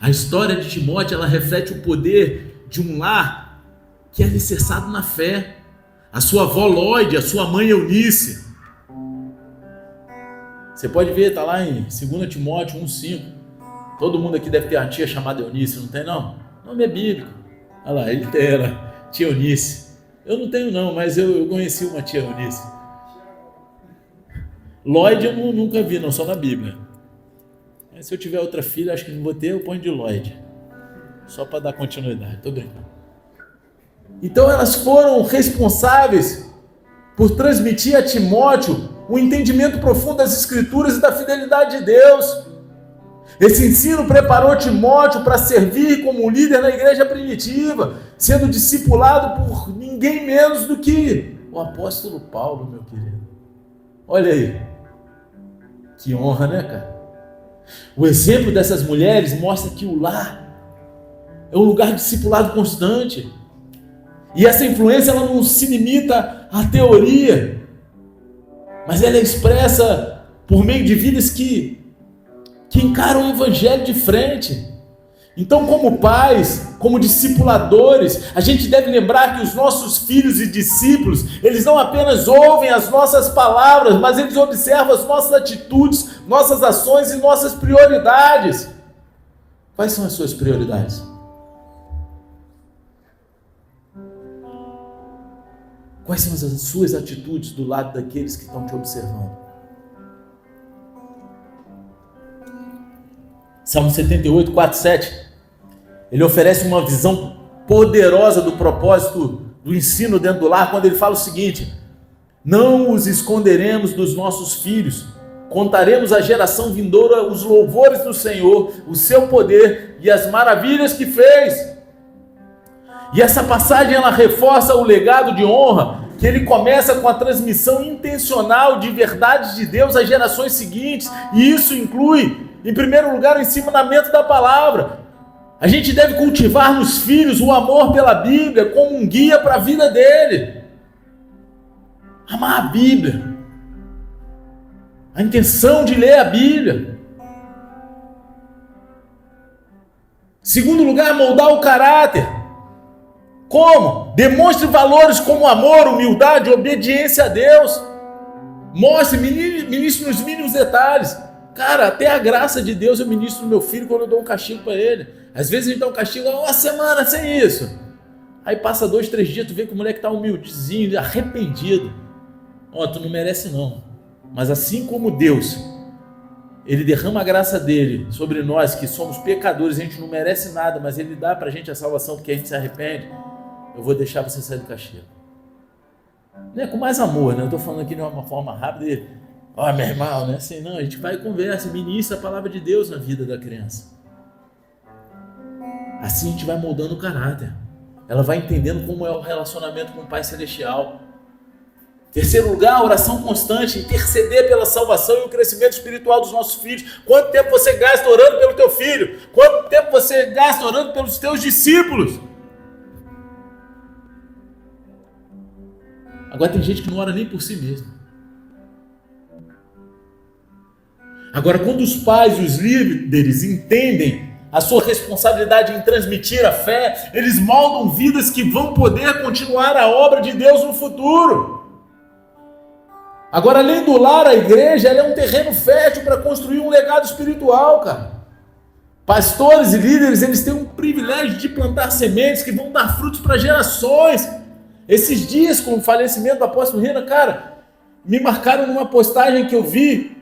A história de Timóteo, ela reflete o poder de um lar que é alicerçado na fé. A sua avó Lóide, a sua mãe Eunice, Você pode ver, está lá em 2 Timóteo 1,5. Todo mundo aqui deve ter uma tia chamada Eunice, não tem não? O nome é bíblico. Olha lá, ele tem ela, tia Eunice. Eu não tenho não, mas eu conheci uma tia Eunice. Lloyd eu nunca vi, não, só na Bíblia. Mas se eu tiver outra filha, acho que não vou ter, eu ponho de Lloyd. Só para dar continuidade, tô brincando. Então elas foram responsáveis por transmitir a Timóteo o entendimento profundo das Escrituras e da fidelidade de Deus. Esse ensino preparou Timóteo para servir como um líder na igreja primitiva, sendo discipulado por ninguém menos do que o apóstolo Paulo, meu querido. Olha aí, que honra, né, cara? O exemplo dessas mulheres mostra que o lar é um lugar de discipulado constante. E essa influência ela não se limita à teoria, mas ela é expressa por meio de vidas que encaram o evangelho de frente. Então, como pais, como discipuladores, a gente deve lembrar que os nossos filhos e discípulos, eles não apenas ouvem as nossas palavras, mas eles observam as nossas atitudes, nossas ações e nossas prioridades. Quais são as suas prioridades? Quais são as suas atitudes do lado daqueles que estão te observando? Salmo 78, 4, 7. Ele oferece uma visão poderosa do propósito do ensino dentro do lar, quando ele fala o seguinte: não os esconderemos dos nossos filhos, contaremos à geração vindoura os louvores do Senhor, o seu poder e as maravilhas que fez. E essa passagem ela reforça o legado de honra, que ele começa com a transmissão intencional de verdades de Deus às gerações seguintes, e isso inclui, em primeiro lugar, o ensinamento da palavra. A gente deve cultivar nos filhos o amor pela Bíblia como um guia para a vida dele. Amar a Bíblia, a intenção de ler a Bíblia. Segundo lugar, moldar o caráter. Como? Demonstre valores como amor, humildade, obediência a Deus. Mostre, ministre nos mínimos detalhes. Cara, até a graça de Deus eu ministro no meu filho quando eu dou um castigo para ele. Às vezes a gente dá um castigo, uma semana sem isso. Aí passa 2, 3 dias, tu vê que o moleque tá humildezinho, arrependido. Ó, tu não merece não. Mas assim como Deus, Ele derrama a graça dele sobre nós, que somos pecadores, a gente não merece nada, mas Ele dá pra gente a salvação porque a gente se arrepende. Eu vou deixar você sair do castigo. Não é com mais amor, né? Eu tô falando aqui de uma forma rápida e... Ó, meu irmão, não é assim não. A gente vai e conversa, ministra a palavra de Deus na vida da criança. Assim a gente vai moldando o caráter. Ela vai entendendo como é o relacionamento com o Pai Celestial. Terceiro lugar, oração constante, interceder pela salvação e o crescimento espiritual dos nossos filhos. Quanto tempo você gasta orando pelo teu filho? Quanto tempo você gasta orando pelos teus discípulos? Agora tem gente que não ora nem por si mesmo. Agora, quando os pais e os líderes entendem a sua responsabilidade em transmitir a fé, eles moldam vidas que vão poder continuar a obra de Deus no futuro. Agora, além do lar, a igreja ela é um terreno fértil para construir um legado espiritual, cara. Pastores e líderes, eles têm um privilégio de plantar sementes que vão dar frutos para gerações. Esses dias, com o falecimento do apóstolo Renan, cara, me marcaram numa postagem que eu vi.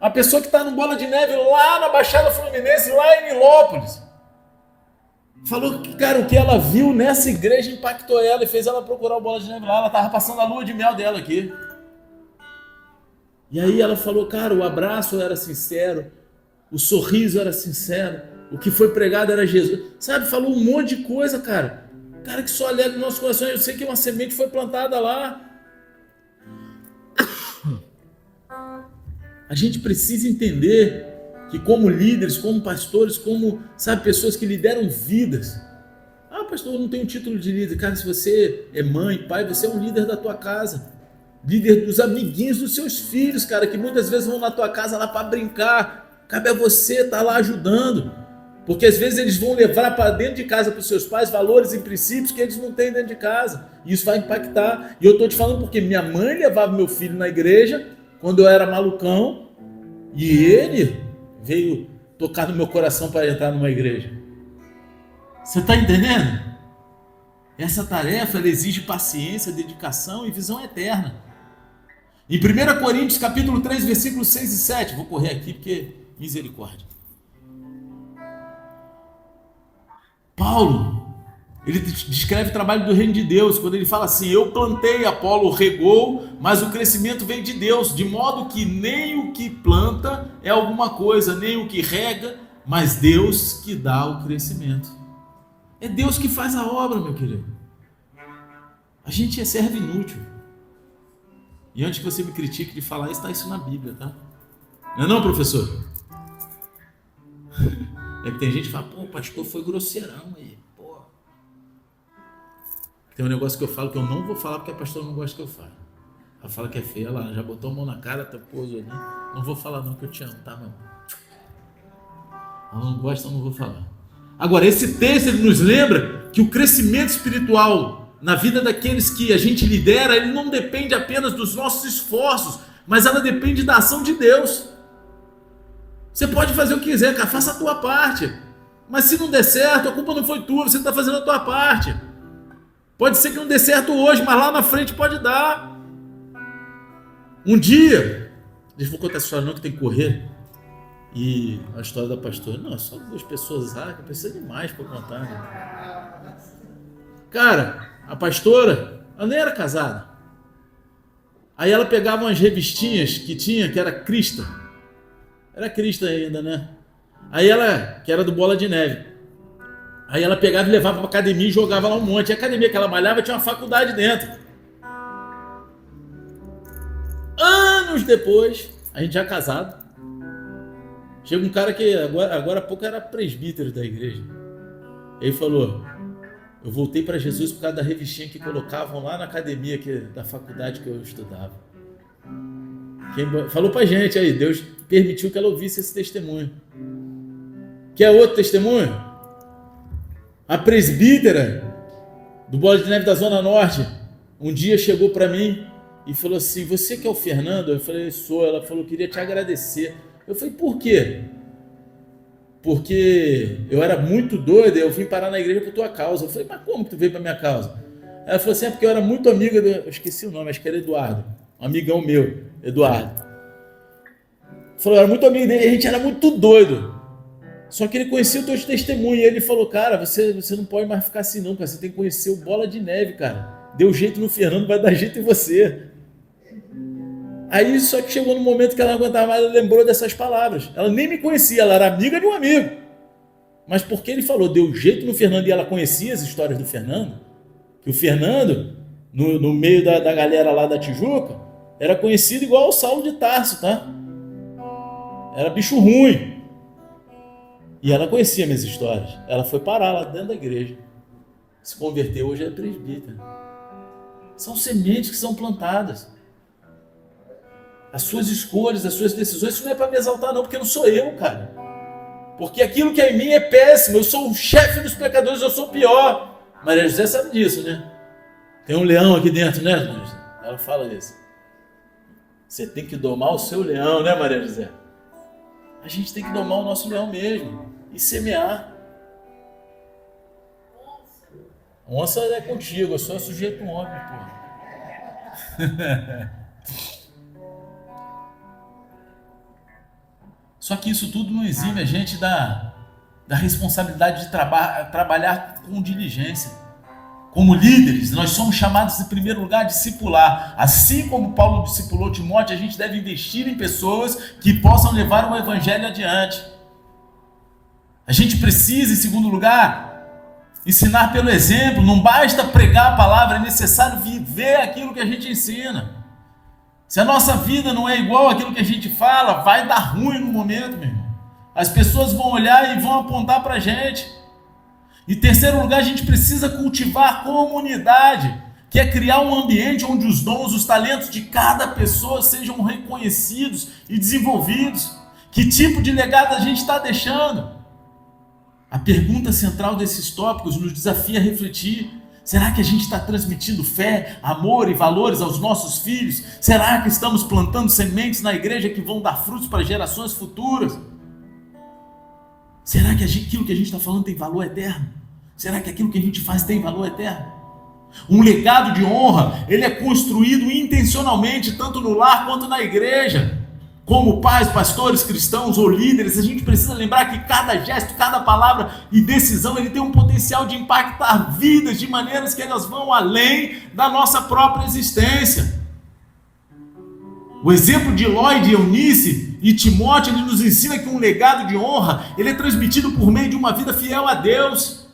A pessoa que está no Bola de Neve lá na Baixada Fluminense, lá em Nilópolis, falou que, cara, o que ela viu nessa igreja impactou ela e fez ela procurar o Bola de Neve lá. Ela estava passando a lua de mel dela aqui. E aí ela falou, cara, o abraço era sincero, o sorriso era sincero, o que foi pregado era Jesus. Sabe, falou um monte de coisa, cara. Cara, que só alegra o nosso coração. Eu sei que uma semente foi plantada lá. A gente precisa entender que como líderes, como pastores, como, sabe, pessoas que lideram vidas. Ah, pastor, eu não tenho título de líder. Cara, se você é mãe, pai, você é um líder da tua casa. Líder dos amiguinhos dos seus filhos, cara, que muitas vezes vão na tua casa lá para brincar. Cabe a você estar lá ajudando. Porque às vezes eles vão levar para dentro de casa para os seus pais valores e princípios que eles não têm dentro de casa. E isso vai impactar. E eu estou te falando porque minha mãe levava meu filho na igreja quando eu era malucão, e ele veio tocar no meu coração para entrar numa igreja. Você está entendendo? Essa tarefa ela exige paciência, dedicação e visão eterna. Em 1 Coríntios capítulo 3, versículos 6 e 7, vou correr aqui porque misericórdia. Paulo, ele descreve o trabalho do reino de Deus, quando ele fala assim: eu plantei, Apolo regou, mas o crescimento vem de Deus, de modo que nem o que planta é alguma coisa, nem o que rega, mas Deus que dá o crescimento. É Deus que faz a obra, meu querido. A gente é servo inútil. E antes que você me critique de falar, está isso na Bíblia, tá? Não é não, professor? É que tem gente que fala, pô, o pastor foi grosseirão aí, pô. Tem um negócio que eu falo que eu não vou falar porque a pastora não gosta que eu fale. Ela fala que é feia, ela já botou a mão na cara, tá pôs ali. Não vou falar não, que eu te amo, tá, meu? Ela não gosta, eu não vou falar. Agora, esse texto ele nos lembra que o crescimento espiritual na vida daqueles que a gente lidera, ele não depende apenas dos nossos esforços, mas ela depende da ação de Deus. Você pode fazer o que quiser, cara, faça a tua parte. Mas se não der certo, a culpa não foi tua, você está fazendo a tua parte. Pode ser que não dê certo hoje, mas lá na frente pode dar. Um dia, deixa eu contar essa história não, que tem que correr. E a história da pastora, não, só 2 pessoas, precisa de mais para contar, né? Cara, a pastora, ela nem era casada. Aí ela pegava umas revistinhas que tinha, que era crista. Era crista ainda, né? Aí ela, que era do Bola de Neve. Aí ela pegava e levava para academia e jogava lá um monte. E a academia que ela malhava tinha uma faculdade dentro. Anos depois, a gente já casado, chega um cara que agora há pouco era presbítero da igreja. Ele falou, eu voltei para Jesus por causa da revistinha que colocavam lá na academia da faculdade que eu estudava. Falou pra gente aí, Deus permitiu que ela ouvisse esse testemunho. Quer outro testemunho? A presbítera do Bola de Neve da Zona Norte um dia chegou para mim e falou assim, você que é o Fernando? Eu falei, sou. Ela falou, queria te agradecer. Eu falei, por quê? Porque eu era muito doido, eu vim parar na igreja por tua causa. Eu falei, mas como que tu veio para minha causa? Ela falou assim, é porque eu era muito amiga, eu esqueci o nome, acho que era Eduardo, um amigão meu, Eduardo. Falou, eu era muito amigo dele, a gente era muito doido. Só que ele conhecia o teu testemunho e ele falou, cara, você não pode mais ficar assim não, cara, você tem que conhecer o Bola de Neve, cara. Deu jeito no Fernando, vai dar jeito em você. Aí só que chegou no momento que ela não aguentava mais, ela lembrou dessas palavras. Ela nem me conhecia, ela era amiga de um amigo. Mas porque ele falou, deu jeito no Fernando, e ela conhecia as histórias do Fernando, que o Fernando, no meio da galera lá da Tijuca, era conhecido igual o Saulo de Tarso, tá? Era bicho ruim. E ela conhecia minhas histórias. Ela foi parar lá dentro da igreja. Se converteu, hoje é presbítera. São sementes que são plantadas. As suas escolhas, as suas decisões, isso não é para me exaltar não, porque não sou eu, cara. Porque aquilo que é em mim é péssimo. Eu sou o chefe dos pecadores, eu sou o pior. Maria José sabe disso, né? Tem um leão aqui dentro, né, Maria José? Ela fala isso. Você tem que domar o seu leão, né, Maria José? A gente tem que domar o nosso leão mesmo e semear. Onça é contigo, eu sou sujeito homem, pô. Só que isso tudo não exime a gente da responsabilidade de trabalhar com diligência. Como líderes, nós somos chamados, em primeiro lugar, a discipular. Assim como Paulo discipulou Timóteo, a gente deve investir em pessoas que possam levar o evangelho adiante. A gente precisa, em segundo lugar, ensinar pelo exemplo. Não basta pregar a palavra, é necessário viver aquilo que a gente ensina. Se a nossa vida não é igual àquilo que a gente fala, vai dar ruim no momento, meu irmão. As pessoas vão olhar e vão apontar para a gente. Em terceiro lugar, a gente precisa cultivar a comunidade, que é criar um ambiente onde os dons, os talentos de cada pessoa sejam reconhecidos e desenvolvidos. Que tipo de legado a gente está deixando? A pergunta central desses tópicos nos desafia a refletir. Será que a gente está transmitindo fé, amor e valores aos nossos filhos? Será que estamos plantando sementes na igreja que vão dar frutos para gerações futuras? Será que aquilo que a gente está falando tem valor eterno? Será que aquilo que a gente faz tem valor eterno? Um legado de honra, ele é construído intencionalmente, tanto no lar quanto na igreja. Como pais, pastores, cristãos ou líderes, a gente precisa lembrar que cada gesto, cada palavra e decisão, ele tem um potencial de impactar vidas de maneiras que elas vão além da nossa própria existência. O exemplo de Lloyd, Eunice e Timóteo, ele nos ensina que um legado de honra, ele é transmitido por meio de uma vida fiel a Deus.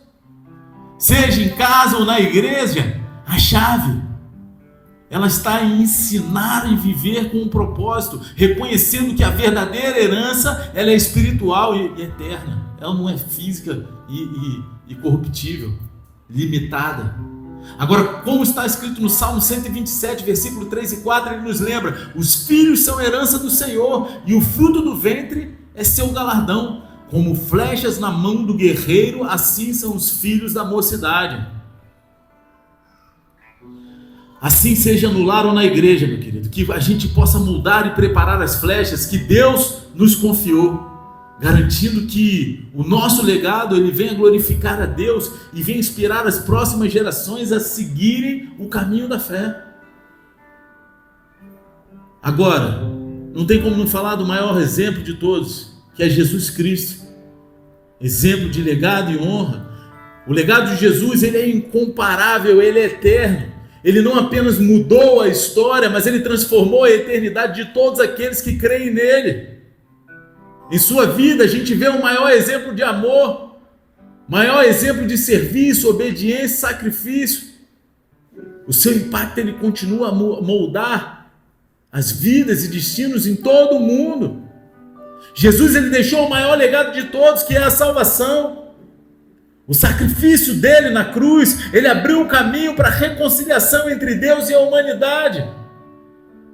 Seja em casa ou na igreja, a chave, ela está em ensinar e viver com um propósito, reconhecendo que a verdadeira herança, ela é espiritual e eterna. Ela não é física e corruptível, limitada. Agora, como está escrito no Salmo 127, versículo 3 e 4, ele nos lembra: os filhos são herança do Senhor, e o fruto do ventre é seu galardão. Como flechas na mão do guerreiro, assim são os filhos da mocidade. Assim seja no lar ou na igreja, meu querido, que a gente possa moldar e preparar as flechas que Deus nos confiou, garantindo que o nosso legado ele venha glorificar a Deus e venha inspirar as próximas gerações a seguirem o caminho da fé. Agora, não tem como não falar do maior exemplo de todos, que é Jesus Cristo, exemplo de legado e honra. O legado de Jesus, ele é incomparável, ele é eterno. Ele não apenas mudou a história, mas ele transformou a eternidade de todos aqueles que creem nele. Em sua vida a gente vê o maior exemplo de amor, maior exemplo de serviço, obediência, sacrifício. O seu impacto ele continua a moldar as vidas e destinos em todo o mundo. Jesus ele deixou o maior legado de todos, que é a salvação. O sacrifício dele na cruz, ele abriu o caminho para a reconciliação entre Deus e a humanidade.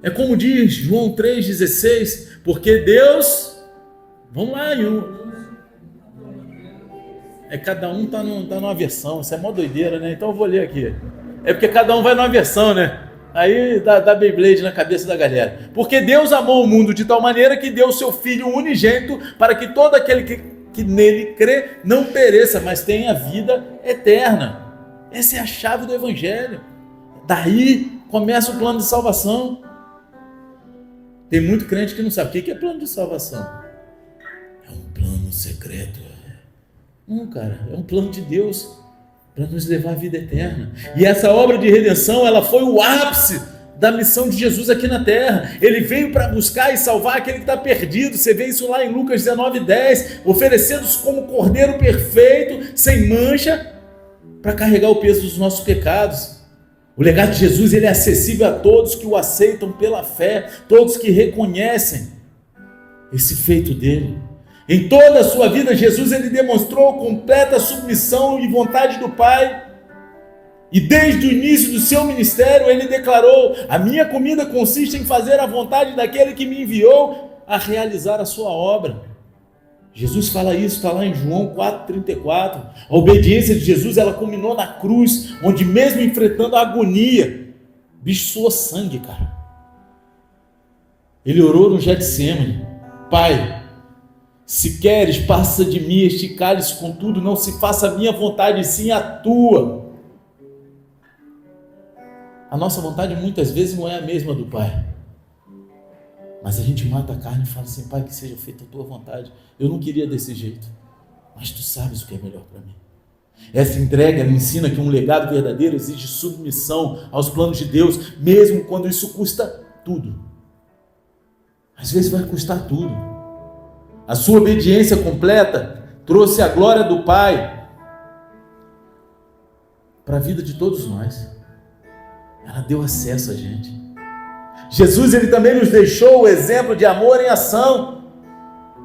É como diz João 3,16, porque Deus, vamos lá, cada um está numa versão, isso é mó doideira, né? Então eu vou ler aqui. É porque cada um vai numa versão, né? Aí dá Beyblade na cabeça da galera. Porque Deus amou o mundo de tal maneira que deu o seu Filho unigênito para que todo aquele que nele crê não pereça, mas tenha vida eterna. Essa é a chave do Evangelho. Daí começa o plano de salvação. Tem muito crente que não sabe o que é plano de salvação. É um plano secreto. Não, cara, é um plano de Deus para nos levar à vida eterna. E essa obra de redenção, ela foi o ápice da missão de Jesus aqui na terra. Ele veio para buscar e salvar aquele que está perdido. Você vê isso lá em Lucas 19:10, oferecendo-se como cordeiro perfeito, sem mancha, para carregar o peso dos nossos pecados. O legado de Jesus ele é acessível a todos que o aceitam pela fé, todos que reconhecem esse feito dele. Em toda a sua vida, Jesus ele demonstrou completa submissão e vontade do Pai. E desde o início do seu ministério, ele declarou: a minha comida consiste em fazer a vontade daquele que me enviou a realizar a sua obra. Jesus fala isso, está lá em João 4,34. A obediência de Jesus, ela culminou na cruz, onde mesmo enfrentando a agonia, o bicho suou sangue, cara. Ele orou no Getsemane: Pai, se queres, passa de mim este cálice, contudo não se faça a minha vontade, sim a tua. A nossa vontade muitas vezes não é a mesma do Pai. Mas a gente mata a carne e fala assim: Pai, que seja feita a tua vontade. Eu não queria desse jeito, mas tu sabes o que é melhor para mim. Essa entrega ela ensina que um legado verdadeiro exige submissão aos planos de Deus, mesmo quando isso custa tudo. Às vezes vai custar tudo. A sua obediência completa trouxe a glória do Pai para a vida de todos nós. Ela deu acesso a gente. Jesus ele também nos deixou o exemplo de amor em ação.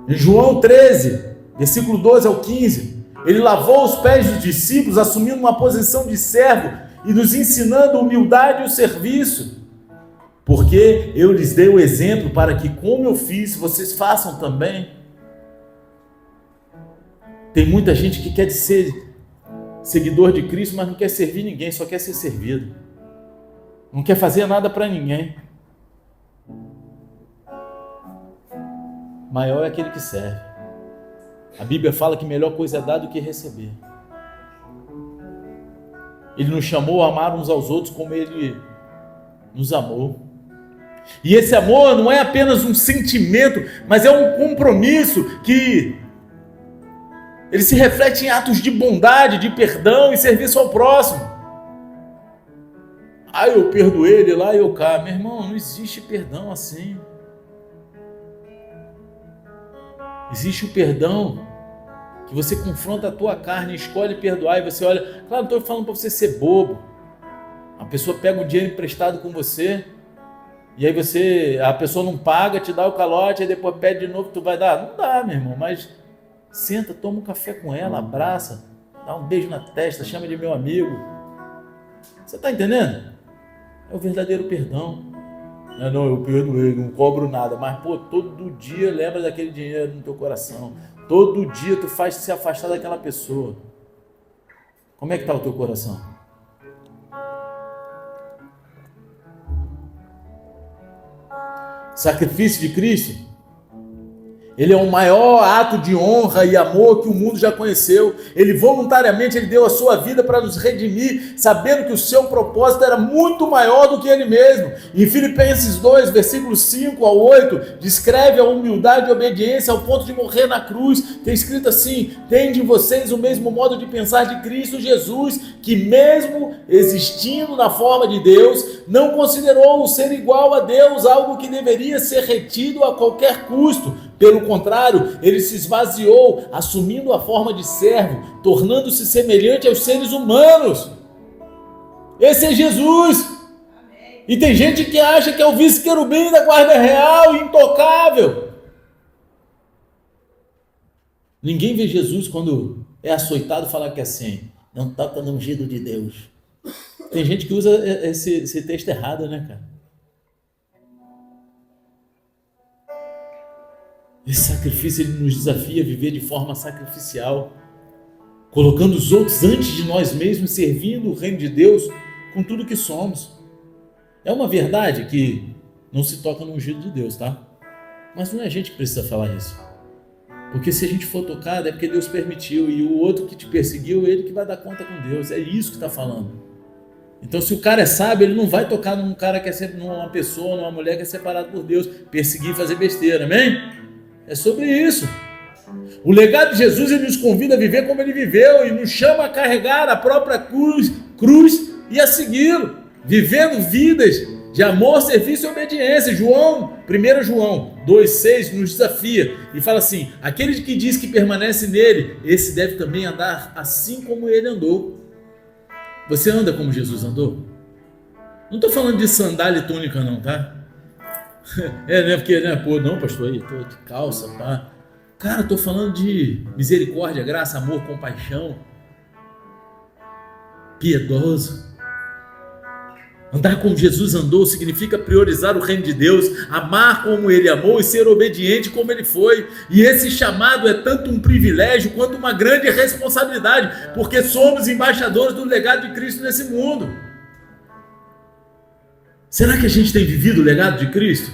Em João 13, versículo 12 ao 15, ele lavou os pés dos discípulos, assumindo uma posição de servo e nos ensinando humildade e o serviço. Porque eu lhes dei o exemplo para que, como eu fiz, vocês façam também. Tem muita gente que quer ser seguidor de Cristo, mas não quer servir ninguém, só quer ser servido. Não quer fazer nada para ninguém. Maior é aquele que serve. A Bíblia fala que melhor coisa é dar do que receber. Ele nos chamou a amar uns aos outros como Ele nos amou. E esse amor não é apenas um sentimento, mas é um compromisso que ele se reflete em atos de bondade, de perdão e serviço ao próximo. Eu perdoei ele lá e eu cá. Meu irmão, não existe perdão assim. Existe o perdão que você confronta a tua carne, escolhe perdoar e você olha. Claro, não estou falando para você ser bobo. A pessoa pega o dinheiro emprestado com você e aí a pessoa não paga, te dá o calote, aí depois pede de novo, tu vai dar? Não dá, meu irmão, mas senta, toma um café com ela, abraça, dá um beijo na testa, chama de meu amigo. Você está entendendo? É o verdadeiro perdão. Não, eu perdoei, não cobro nada, mas todo dia lembra daquele dinheiro no teu coração. Todo dia tu faz se afastar daquela pessoa. Como é que está o teu coração? Sacrifício de Cristo, ele é o maior ato de honra e amor que o mundo já conheceu. Ele voluntariamente deu a sua vida para nos redimir, sabendo que o seu propósito era muito maior do que ele mesmo. Em Filipenses 2, versículos 5 ao 8, descreve a humildade e obediência ao ponto de morrer na cruz. Tem escrito assim: tende em vocês o mesmo modo de pensar de Cristo Jesus, que mesmo existindo na forma de Deus, não considerou o ser igual a Deus algo que deveria ser retido a qualquer custo. Pelo contrário, ele se esvaziou, assumindo a forma de servo, tornando-se semelhante aos seres humanos. Esse é Jesus. E tem gente que acha que é o vice-querubim da guarda real, intocável. Ninguém vê Jesus quando é açoitado falar que é assim: não toca no ungido de Deus. Tem gente que usa esse texto errado, né, cara? Esse sacrifício, ele nos desafia a viver de forma sacrificial, colocando os outros antes de nós mesmos, servindo o reino de Deus com tudo que somos. É uma verdade que não se toca no ungido de Deus, tá? Mas não é a gente que precisa falar isso. Porque se a gente for tocado é porque Deus permitiu, e o outro que te perseguiu, ele que vai dar conta com Deus. É isso que está falando. Então, se o cara é sábio, ele não vai tocar num cara que é numa pessoa, numa mulher que é separado por Deus, perseguir e fazer besteira, amém? É sobre isso. O legado de Jesus, ele nos convida a viver como ele viveu e nos chama a carregar a própria cruz e a segui-lo, vivendo vidas de amor, serviço e obediência. 1 João 2,6 nos desafia e fala assim: aquele que diz que permanece nele, esse deve também andar assim como ele andou. Você anda como Jesus andou? Não estou falando de sandália e túnica não, tá? Porque, não, pastor, aí, tô de calça, pá. Cara, tô falando de misericórdia, graça, amor, compaixão, piedoso. Andar como Jesus andou significa priorizar o reino de Deus, amar como ele amou e ser obediente como ele foi. E esse chamado é tanto um privilégio quanto uma grande responsabilidade, porque somos embaixadores do legado de Cristo nesse mundo. Será que a gente tem vivido o legado de Cristo?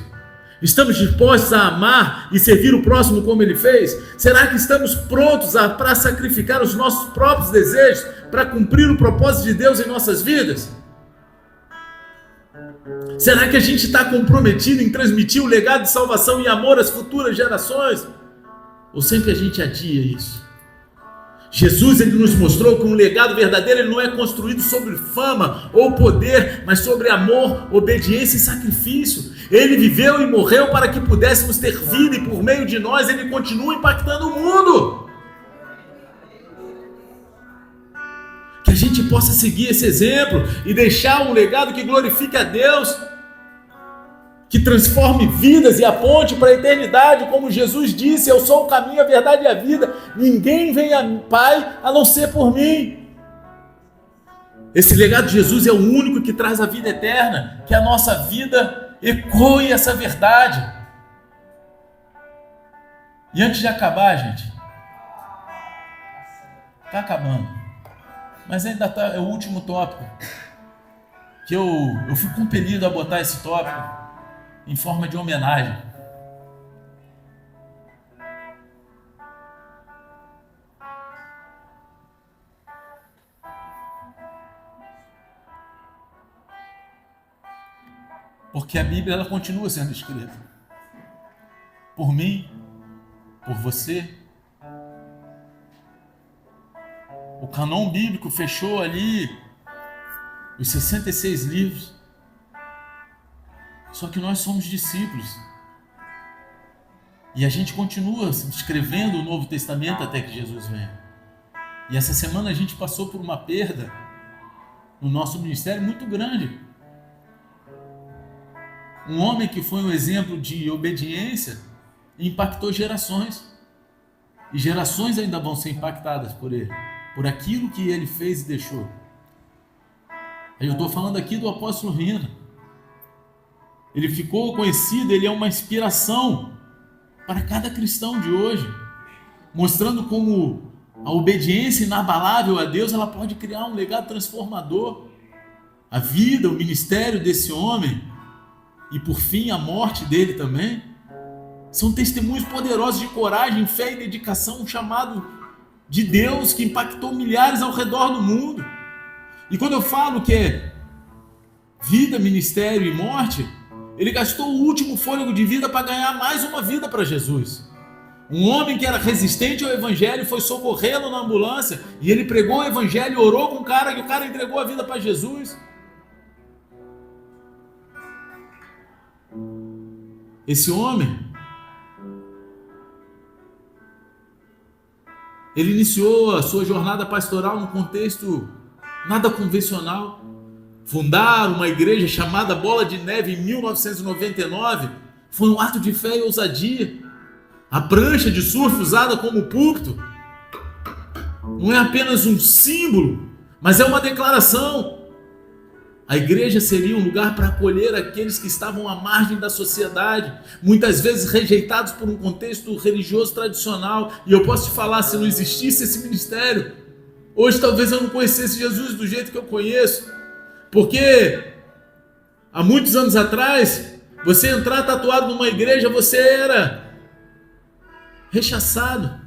Estamos dispostos a amar e servir o próximo como ele fez? Será que estamos prontos para sacrificar os nossos próprios desejos para cumprir o propósito de Deus em nossas vidas? Será que a gente está comprometido em transmitir o legado de salvação e amor às futuras gerações? Ou sempre a gente adia isso? Jesus, ele nos mostrou que um legado verdadeiro ele não é construído sobre fama ou poder, mas sobre amor, obediência e sacrifício. Ele viveu e morreu para que pudéssemos ter vida e por meio de nós ele continua impactando o mundo. Que a gente possa seguir esse exemplo e deixar um legado que glorifique a Deus, que transforme vidas e aponte para a eternidade, como Jesus disse: eu sou o caminho, a verdade e a vida, ninguém vem ao Pai a não ser por mim. Esse legado de Jesus é o único que traz a vida eterna, que a nossa vida ecoe essa verdade. E antes de acabar, gente, está acabando, Mas ainda tá, é o último tópico, que eu fui compelido a botar esse tópico em forma de homenagem. Porque a Bíblia ela continua sendo escrita por mim, por você. O canon bíblico fechou ali os 66 livros. Só que nós somos discípulos. E a gente continua escrevendo o Novo Testamento até que Jesus venha. E essa semana a gente passou por uma perda no nosso ministério muito grande. Um homem que foi um exemplo de obediência impactou gerações. E gerações ainda vão ser impactadas por ele, por aquilo que ele fez e deixou. Eu estou falando aqui do apóstolo Rina. Ele ficou conhecido, ele é uma inspiração para cada cristão de hoje, mostrando como a obediência inabalável a Deus ela pode criar um legado transformador. A vida, o ministério desse homem e por fim a morte dele também são testemunhos poderosos de coragem, fé e dedicação, um chamado de Deus que impactou milhares ao redor do mundo. E quando eu falo que é vida, ministério e morte, ele gastou o último fôlego de vida para ganhar mais uma vida para Jesus. Um homem que era resistente ao evangelho foi socorrê-lo na ambulância e ele pregou o evangelho, orou com o cara e o cara entregou a vida para Jesus. Esse homem, ele iniciou a sua jornada pastoral num contexto nada convencional. Fundar uma igreja chamada Bola de Neve em 1999 foi um ato de fé e ousadia. A prancha de surf usada como púlpito não é apenas um símbolo, mas é uma declaração. A igreja seria um lugar para acolher aqueles que estavam à margem da sociedade, muitas vezes rejeitados por um contexto religioso tradicional. E eu posso te falar, se não existisse esse ministério, hoje talvez eu não conhecesse Jesus do jeito que eu conheço. Porque há muitos anos atrás, você entrar tatuado numa igreja, você era rechaçado,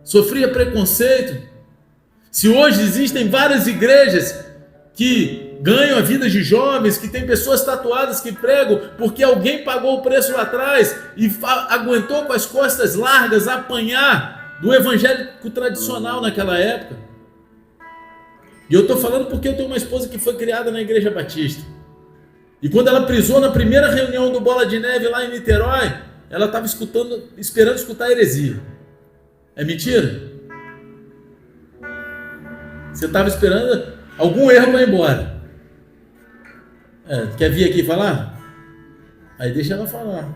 sofria preconceito. Se hoje existem várias igrejas que ganham a vida de jovens, que tem pessoas tatuadas que pregam porque alguém pagou o preço lá atrás e aguentou com as costas largas apanhar do evangélico tradicional naquela época. E eu estou falando porque eu tenho uma esposa que foi criada na Igreja Batista. E quando ela prisou na primeira reunião do Bola de Neve lá em Niterói, ela estava esperando escutar heresia. É mentira? Você estava esperando algum erro para ir embora. Quer vir aqui falar? Aí deixa ela falar.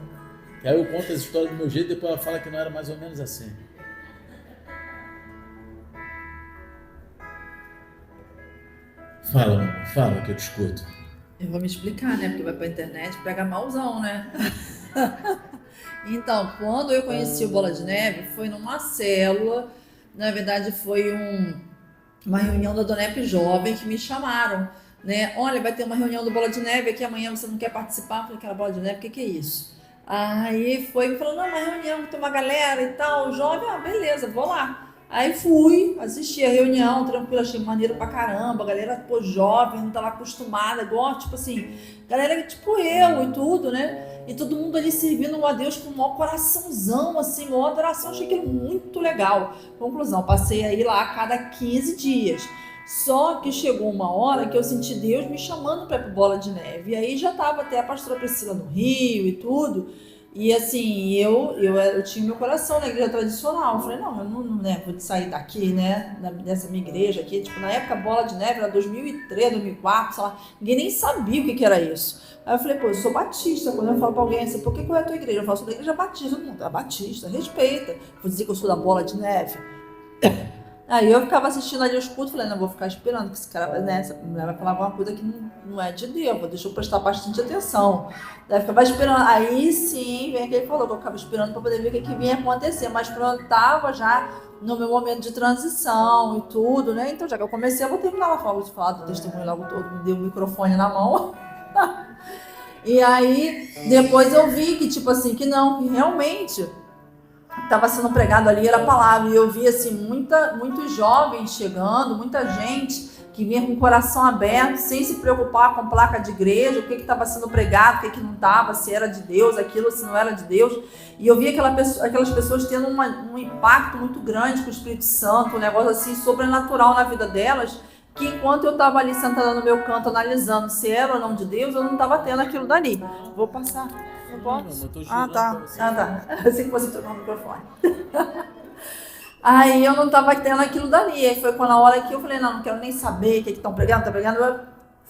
Aí eu conto as histórias do meu jeito, depois ela fala que não era mais ou menos assim. Fala que eu te escuto. Eu vou me explicar, né? Porque vai pra internet, pega malzão, né? Então, quando eu conheci o Bola de Neve, foi numa célula. Na verdade, foi uma reunião da Donep Jovem que me chamaram, né? Olha, vai ter uma reunião do Bola de Neve aqui amanhã, você não quer participar? Eu falei, aquela Bola de Neve, o que é isso? Aí foi, me falou, não, uma reunião, tem uma galera e tal, jovem, beleza, vou lá. Aí fui, assisti a reunião, tranquilo, achei maneiro pra caramba, a galera, pô, jovem, não tava acostumada, igual, tipo assim, galera tipo eu e tudo, né? E todo mundo ali servindo a Deus com o maior coraçãozão, assim, maior adoração, achei aquilo muito legal. Conclusão, passei aí lá a cada 15 dias. Só que chegou uma hora que eu senti Deus me chamando pra ir pro Bola de Neve. E aí já tava até a pastora Priscila no Rio e tudo. E assim, eu tinha meu coração na igreja tradicional. Eu falei, não, eu não né, vou sair daqui, né, dessa minha igreja aqui. Tipo, na época, Bola de Neve era 2003, 2004, sei lá. Ninguém nem sabia o que era isso. Aí eu falei, pô, eu sou batista. Quando eu falo pra alguém assim, por que qual é a tua igreja? Eu falo, sou da igreja batista. Todo mundo, é batista, respeita. Vou dizer que eu sou da Bola de Neve. Aí eu ficava assistindo ali os cultos, falei, não, vou ficar esperando, porque esse cara, né, essa mulher vai falar alguma coisa que não é de Deus, deixa eu prestar bastante atenção. Daí eu ficava esperando, aí sim, vem que ele falou, que eu ficava esperando para poder ver o que vinha acontecer, mas quando eu tava já no meu momento de transição e tudo, né, então já que eu comecei, eu vou terminar lá, de falar do testemunho logo todo, me deu o microfone na mão. E aí, depois eu vi que, tipo assim, que não, que realmente estava sendo pregado ali, era a palavra, e eu vi assim, muitos jovens chegando, muita gente que vinha com o coração aberto, sem se preocupar com placa de igreja, o que estava sendo pregado, o que não estava, se era de Deus, aquilo, se não era de Deus, e eu vi aquelas pessoas tendo um impacto muito grande com o Espírito Santo, um negócio assim, sobrenatural na vida delas, que enquanto eu estava ali sentada no meu canto, analisando se era ou não de Deus, eu não estava tendo aquilo dali. Vou passar. Não posso? Tá. Eu sei que você trocou o microfone. Aí eu não estava tendo aquilo dali. Aí foi quando a hora que eu falei, não quero nem saber o que estão pregando,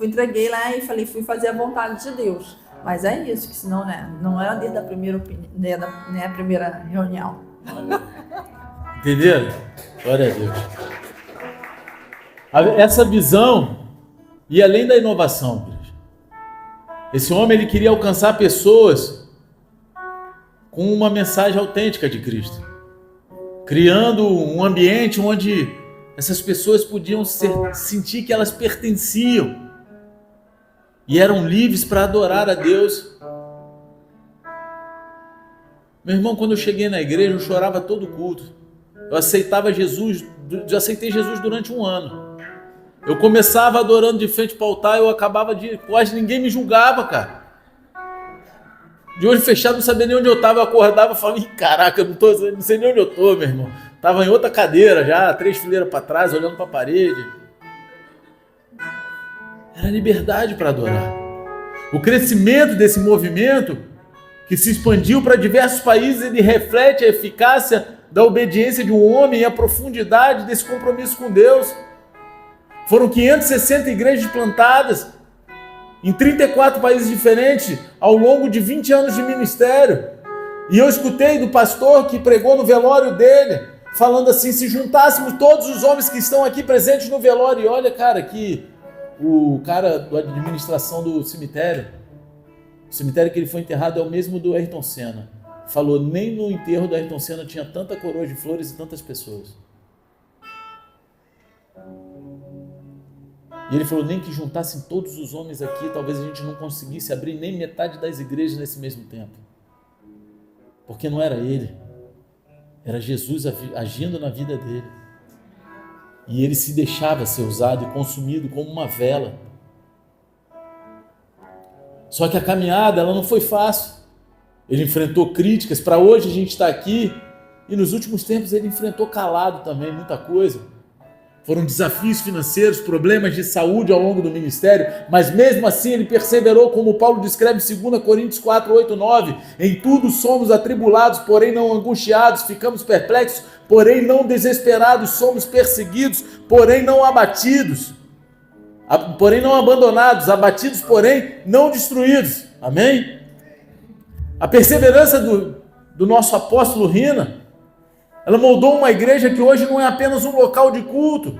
Eu entreguei lá e falei, fui fazer a vontade de Deus. Mas é isso, que senão, né, não era desde a primeira a primeira reunião. Entenderam? Glória a Deus. Essa visão ia além da inovação, igreja. Esse homem, ele queria alcançar pessoas com uma mensagem autêntica de Cristo, criando um ambiente onde essas pessoas podiam sentir que elas pertenciam e eram livres para adorar a Deus. Meu irmão, quando eu cheguei na igreja, eu chorava todo culto. Eu aceitei Jesus durante 1 ano. Eu começava adorando de frente para o altar, eu acabava quase ninguém me julgava, cara. De olho fechado, não sabia nem onde eu estava, eu acordava e falava, caraca, eu não sei nem onde eu estou, meu irmão. Estava em outra cadeira já, 3 fileiras para trás, olhando para a parede. Era liberdade para adorar. O crescimento desse movimento, que se expandiu para diversos países, ele reflete a eficácia da obediência de um homem e a profundidade desse compromisso com Deus. Foram 560 igrejas plantadas em 34 países diferentes ao longo de 20 anos de ministério. E eu escutei do pastor que pregou no velório dele, falando assim, se juntássemos todos os homens que estão aqui presentes no velório, e olha, cara, que o cara da administração do cemitério, o cemitério que ele foi enterrado é o mesmo do Ayrton Senna. Falou, nem no enterro do Ayrton Senna tinha tanta coroa de flores e tantas pessoas. E ele falou, nem que juntassem todos os homens aqui, talvez a gente não conseguisse abrir nem metade das igrejas nesse mesmo tempo. Porque não era ele, era Jesus agindo na vida dele. E ele se deixava ser usado e consumido como uma vela. Só que a caminhada, ela não foi fácil. Ele enfrentou críticas, para hoje a gente está aqui, e nos últimos tempos ele enfrentou calado também muita coisa. Foram desafios financeiros, problemas de saúde ao longo do ministério, mas mesmo assim ele perseverou, como Paulo descreve em 2 Coríntios 4, 8, 9. Em tudo somos atribulados, porém não angustiados, ficamos perplexos, porém não desesperados, somos perseguidos, porém não abatidos, porém não abandonados, abatidos, porém não destruídos. Amém? A perseverança do nosso apóstolo Rina, ela moldou uma igreja que hoje não é apenas um local de culto,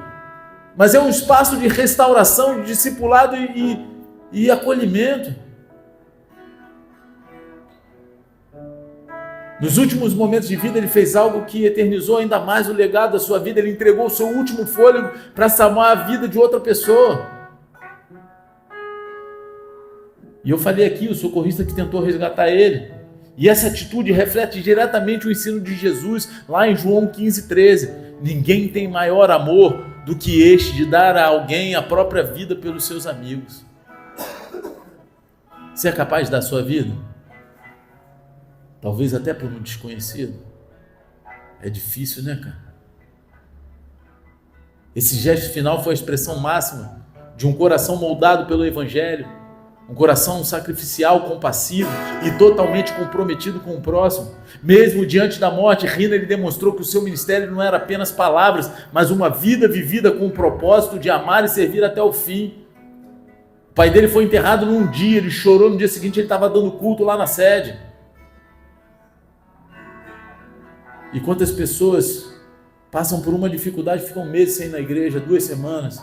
mas é um espaço de restauração, de discipulado e acolhimento. Nos últimos momentos de vida, ele fez algo que eternizou ainda mais o legado da sua vida. Ele entregou o seu último fôlego para salvar a vida de outra pessoa. E eu falei aqui, o socorrista que tentou resgatar ele. E essa atitude reflete diretamente o ensino de Jesus, lá em João 15, 13. Ninguém tem maior amor do que este, de dar a alguém a própria vida pelos seus amigos. Você é capaz de dar a sua vida? Talvez até por um desconhecido. É difícil, né, cara? Esse gesto final foi a expressão máxima de um coração moldado pelo Evangelho. Um coração sacrificial, compassivo e totalmente comprometido com o próximo. Mesmo diante da morte, Rina, ele demonstrou que o seu ministério não era apenas palavras, mas uma vida vivida com o propósito de amar e servir até o fim. O pai dele foi enterrado num dia, ele chorou, no dia seguinte ele estava dando culto lá na sede. E quantas pessoas passam por uma dificuldade, ficam meses sem ir na igreja, 2 semanas.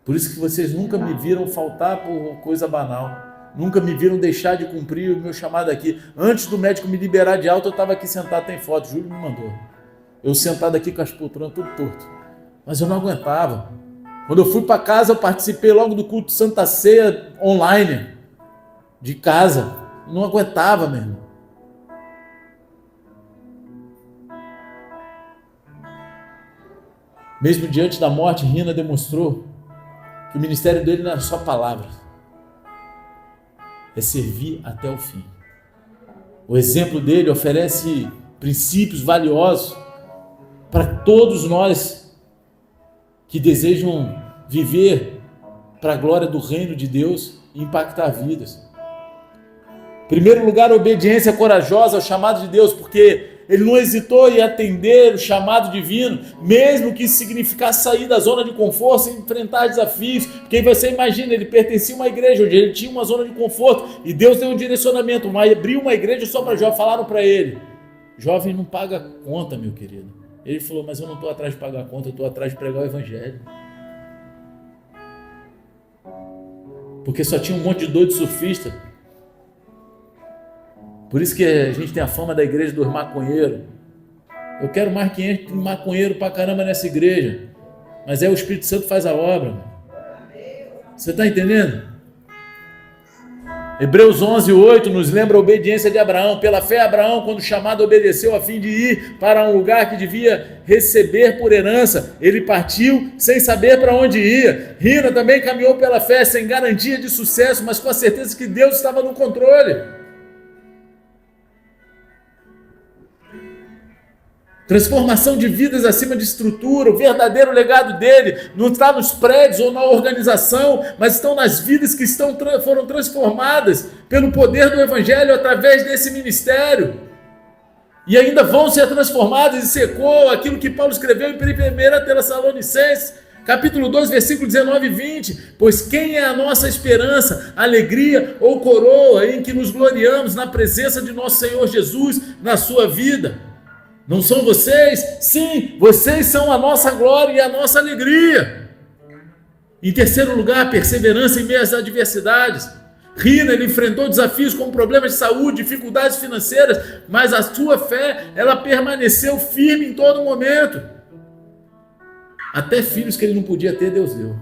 Por isso que vocês nunca me viram faltar por coisa banal. Nunca me viram deixar de cumprir o meu chamado aqui. Antes do médico me liberar de alta, eu estava aqui sentado, tem foto, Júlio me mandou. Eu sentado aqui com as poltronas tudo torto. Mas eu não aguentava. Quando eu fui para casa, eu participei logo do culto Santa Ceia online, de casa. Eu não aguentava, meu irmão. Mesmo diante da morte, Rina demonstrou que o ministério dele não era só palavras, é servir até o fim. O exemplo dele oferece princípios valiosos para todos nós que desejam viver para a glória do reino de Deus e impactar vidas. Em primeiro lugar, a obediência corajosa ao chamado de Deus, porque ele não hesitou em atender o chamado divino, mesmo que isso significasse sair da zona de conforto e enfrentar desafios. Porque você imagina, ele pertencia a uma igreja onde ele tinha uma zona de conforto e Deus deu um direcionamento, abriu uma igreja só para jovem. Falaram para ele: jovem não paga conta, meu querido. Ele falou: mas eu não estou atrás de pagar conta, eu estou atrás de pregar o evangelho. Porque só tinha um monte de doido surfista. Por isso que a gente tem a fama da igreja dos maconheiros. Eu quero mais que entre maconheiro pra caramba nessa igreja. Mas o Espírito Santo faz a obra. Você está entendendo? Hebreus 11:8 nos lembra a obediência de Abraão. Pela fé, Abraão, quando chamado, obedeceu a fim de ir para um lugar que devia receber por herança. Ele partiu sem saber para onde ia. Rina também caminhou pela fé, sem garantia de sucesso, mas com a certeza que Deus estava no controle. Transformação de vidas acima de estrutura. O verdadeiro legado dele não está nos prédios ou na organização, mas estão nas vidas que foram transformadas pelo poder do evangelho através desse ministério. E ainda vão ser transformadas, e secou aquilo que Paulo escreveu em 1 Tessalonicenses, capítulo 2, versículo 19 e 20. Pois quem é a nossa esperança, alegria ou coroa em que nos gloriamos na presença de nosso Senhor Jesus na sua vida? Não são vocês? Sim, vocês são a nossa glória e a nossa alegria. Em terceiro lugar, perseverança em meio às adversidades. Rina, ele enfrentou desafios como problemas de saúde, dificuldades financeiras, mas a sua fé, ela permaneceu firme em todo momento. Até filhos que ele não podia ter, Deus deu.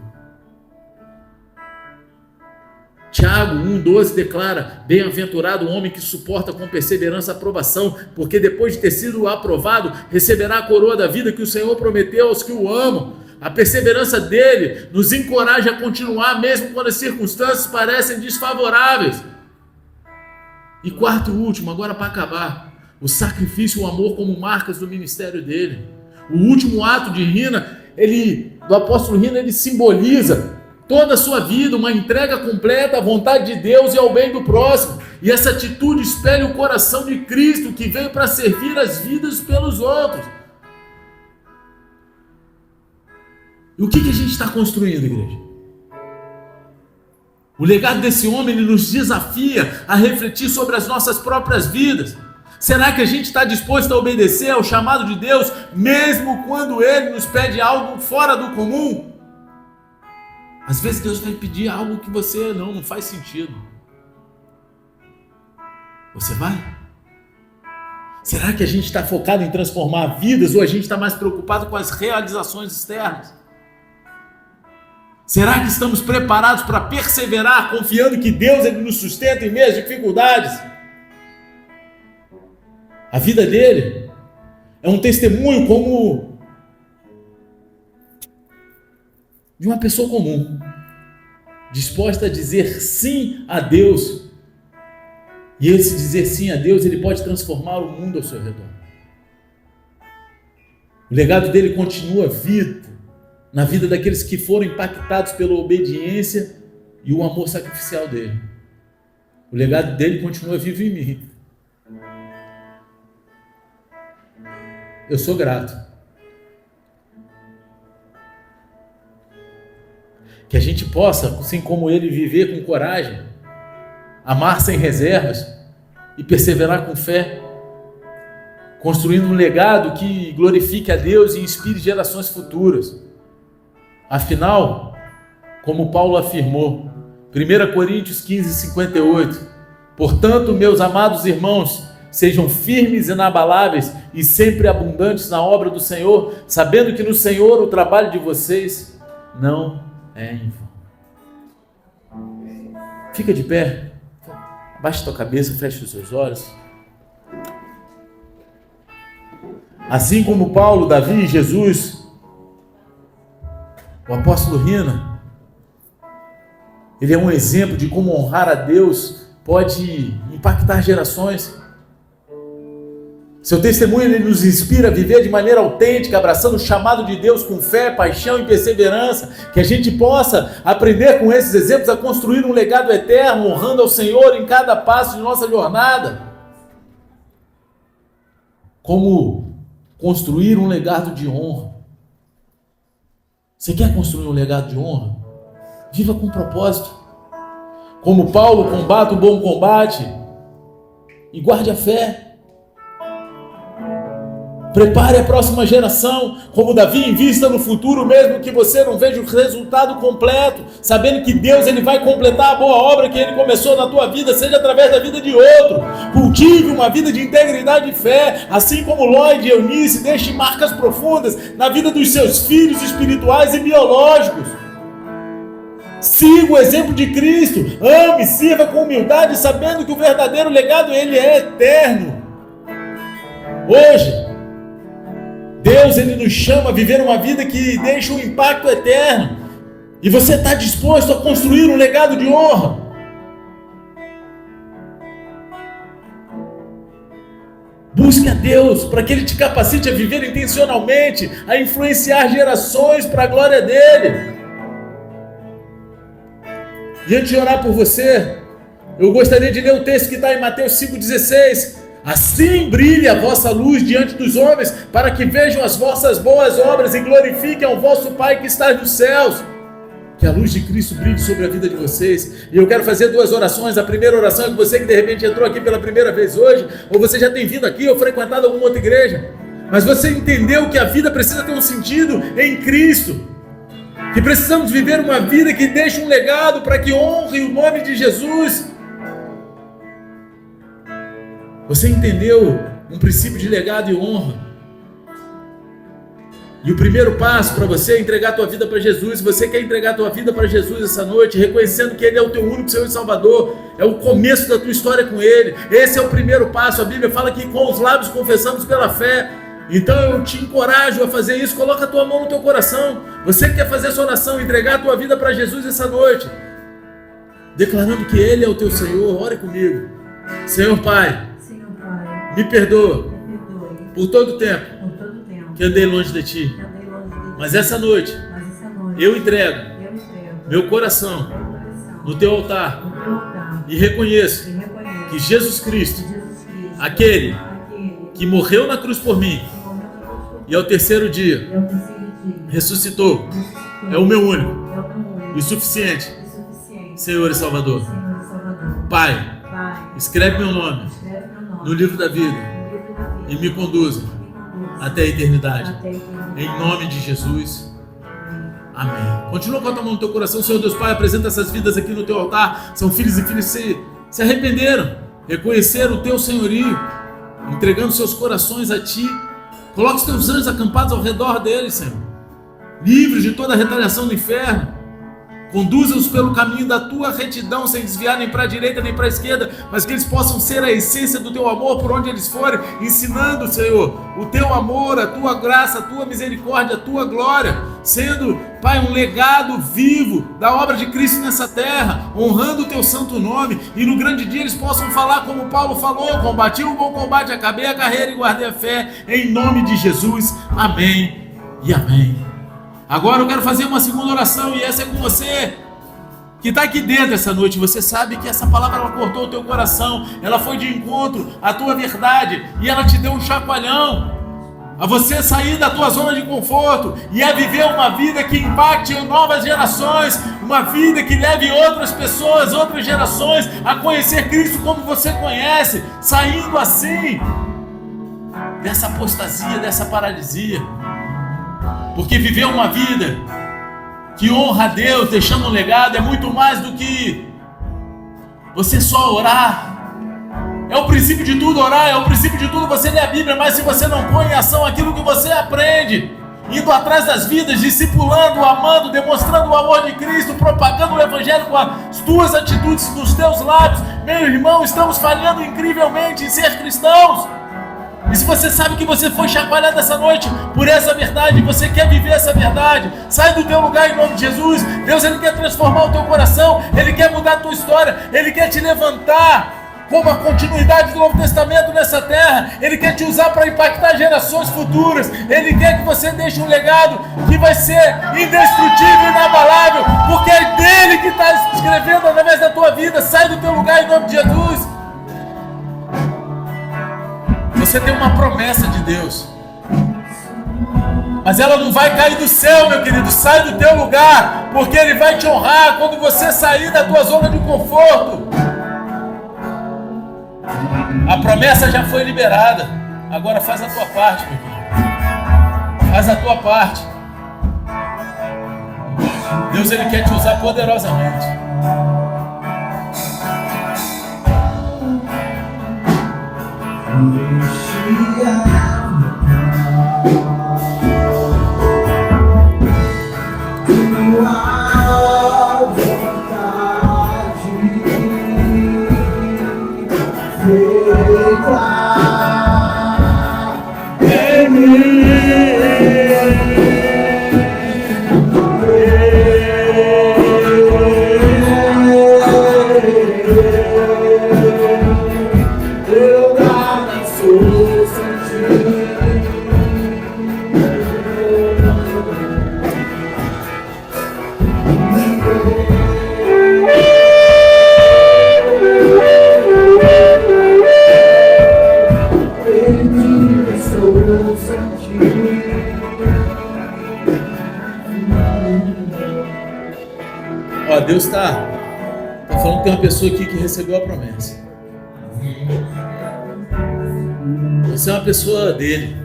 Tiago 1,12 declara: bem-aventurado o homem que suporta com perseverança a aprovação, porque depois de ter sido aprovado, receberá a coroa da vida que o Senhor prometeu aos que o amam. A perseverança dele nos encoraja a continuar, mesmo quando as circunstâncias parecem desfavoráveis. E quarto e último, agora para acabar, o sacrifício e o amor como marcas do ministério dele. O último ato de Rina, do apóstolo Rina, ele simboliza toda a sua vida, uma entrega completa à vontade de Deus e ao bem do próximo. E essa atitude espelha o coração de Cristo, que veio para servir as vidas pelos outros. E o que a gente está construindo, igreja? O legado desse homem, ele nos desafia a refletir sobre as nossas próprias vidas. Será que a gente está disposto a obedecer ao chamado de Deus, mesmo quando Ele nos pede algo fora do comum? Às vezes Deus vai pedir algo que você não faz sentido. Você vai? Será que a gente está focado em transformar vidas ou a gente está mais preocupado com as realizações externas? Será que estamos preparados para perseverar, confiando que Deus ele nos sustenta em meio às dificuldades? A vida dele é um testemunho como de uma pessoa comum, disposta a dizer sim a Deus. E esse dizer sim a Deus, ele pode transformar o mundo ao seu redor. O legado dele continua vivo na vida daqueles que foram impactados pela obediência e o amor sacrificial dele. O legado dele continua vivo em mim. Eu sou grato. Que a gente possa, assim como ele, viver com coragem, amar sem reservas e perseverar com fé. construindo um legado que glorifique a Deus e inspire gerações futuras. Afinal, como Paulo afirmou, 1 Coríntios 15:58, portanto, meus amados irmãos, sejam firmes e inabaláveis e sempre abundantes na obra do Senhor, sabendo que no Senhor o trabalho de vocês não é em vão. Fica de pé, abaixa tua cabeça, fecha os seus olhos. Assim como Paulo, Davi e Jesus, o apóstolo Rina, ele é um exemplo de como honrar a Deus pode impactar gerações. Seu testemunho ele nos inspira a viver de maneira autêntica, abraçando o chamado de Deus com fé, paixão e perseverança, que a gente possa aprender com esses exemplos a construir um legado eterno, honrando ao Senhor em cada passo de nossa jornada. Como construir um legado de honra. Você quer construir um legado de honra? Viva com propósito. Como Paulo, combata o bom combate e guarde a fé. Prepare a próxima geração, como Davi, invista no futuro, mesmo que você não veja o resultado completo, sabendo que Deus ele vai completar a boa obra que Ele começou na tua vida, seja através da vida de outro. Cultive uma vida de integridade e fé, assim como Lloyd e Eunice, deixe marcas profundas na vida dos seus filhos espirituais e biológicos. Siga o exemplo de Cristo, ame, sirva com humildade, sabendo que o verdadeiro legado ele é eterno. Hoje, Deus ele nos chama a viver uma vida que deixa um impacto eterno. E você está disposto a construir um legado de honra? Busque a Deus para que Ele te capacite a viver intencionalmente, a influenciar gerações para a glória dEle. E antes de orar por você, eu gostaria de ler o texto que está em Mateus 5,16. Assim brilhe a vossa luz diante dos homens, para que vejam as vossas boas obras e glorifiquem ao vosso Pai que está nos céus. Que a luz de Cristo brilhe sobre a vida de vocês. E eu quero fazer 2 orações. A primeira oração é que você que de repente entrou aqui pela primeira vez hoje, ou você já tem vindo aqui ou frequentado alguma outra igreja, mas você entendeu que a vida precisa ter um sentido em Cristo, que precisamos viver uma vida que deixe um legado para que honre o nome de Jesus. Você entendeu um princípio de legado e honra? E o primeiro passo para você é entregar a tua vida para Jesus. Você quer entregar a tua vida para Jesus essa noite, reconhecendo que Ele é o teu único Senhor e Salvador, é o começo da tua história com Ele. Esse é o primeiro passo. A Bíblia fala que com os lábios confessamos pela fé. Então eu te encorajo a fazer isso. Coloca a tua mão no teu coração. Você que quer fazer essa oração, entregar a tua vida para Jesus essa noite, declarando que Ele é o teu Senhor. Ore comigo. Senhor Pai, me perdoa por todo o tempo que andei longe de Ti. Mas essa noite eu entrego meu coração no Teu altar e reconheço que Jesus Cristo, aquele que morreu na cruz por mim e ao terceiro dia ressuscitou, é o meu único e suficiente Senhor e Salvador. Pai, escreve meu nome no livro da vida e me conduza até a eternidade. Em nome de Jesus. Amém. Continua com a tua mão no teu coração. Senhor Deus Pai, apresenta essas vidas aqui no teu altar. São filhos e filhas que se arrependeram, reconheceram o teu senhorio, entregando seus corações a Ti. Coloca os teus anjos acampados ao redor deles, Senhor. Livres de toda a retaliação do inferno. Conduza-os pelo caminho da tua retidão, sem desviar nem para a direita nem para a esquerda, mas que eles possam ser a essência do teu amor por onde eles forem, ensinando, Senhor, o teu amor, a tua graça, a tua misericórdia, a tua glória, sendo, Pai, um legado vivo da obra de Cristo nessa terra, honrando o teu santo nome, e no grande dia eles possam falar como Paulo falou: combati o bom combate, acabei a carreira e guardei a fé, em nome de Jesus. Amém e amém. Agora eu quero fazer uma segunda oração, e essa é com você que está aqui dentro essa noite. Você sabe que essa palavra ela cortou o teu coração, ela foi de encontro à tua verdade e ela te deu um chacoalhão a você sair da tua zona de conforto e a viver uma vida que impacte novas gerações, uma vida que leve outras pessoas, outras gerações a conhecer Cristo como você conhece, saindo assim dessa apostasia, dessa paralisia. Porque viver uma vida que honra a Deus, deixando um legado, é muito mais do que você só orar. É o princípio de tudo orar, é o princípio de tudo você ler a Bíblia, mas se você não põe em ação aquilo que você aprende, indo atrás das vidas, discipulando, amando, demonstrando o amor de Cristo, propagando o Evangelho com as tuas atitudes, com os teus lábios, meu irmão, estamos falhando incrivelmente em ser cristãos. E se você sabe que você foi chacoalhado essa noite por essa verdade, você quer viver essa verdade, sai do teu lugar em nome de Jesus. Deus, Ele quer transformar o teu coração, Ele quer mudar a tua história, Ele quer te levantar como a continuidade do Novo Testamento nessa terra. Ele quer te usar para impactar gerações futuras. Ele quer que você deixe um legado que vai ser indestrutível e inabalável, porque é dele que está escrevendo através da tua vida. Sai do teu lugar em nome de Jesus. Você tem uma promessa de Deus, mas ela não vai cair do céu, meu querido. Sai do teu lugar, porque Ele vai te honrar quando você sair da tua zona de conforto. A promessa já foi liberada. Agora faz a tua parte, meu querido. Faz a tua parte. Deus, Ele quer te usar poderosamente. Deus está falando que tem uma pessoa aqui que recebeu a promessa. Você é uma pessoa dele.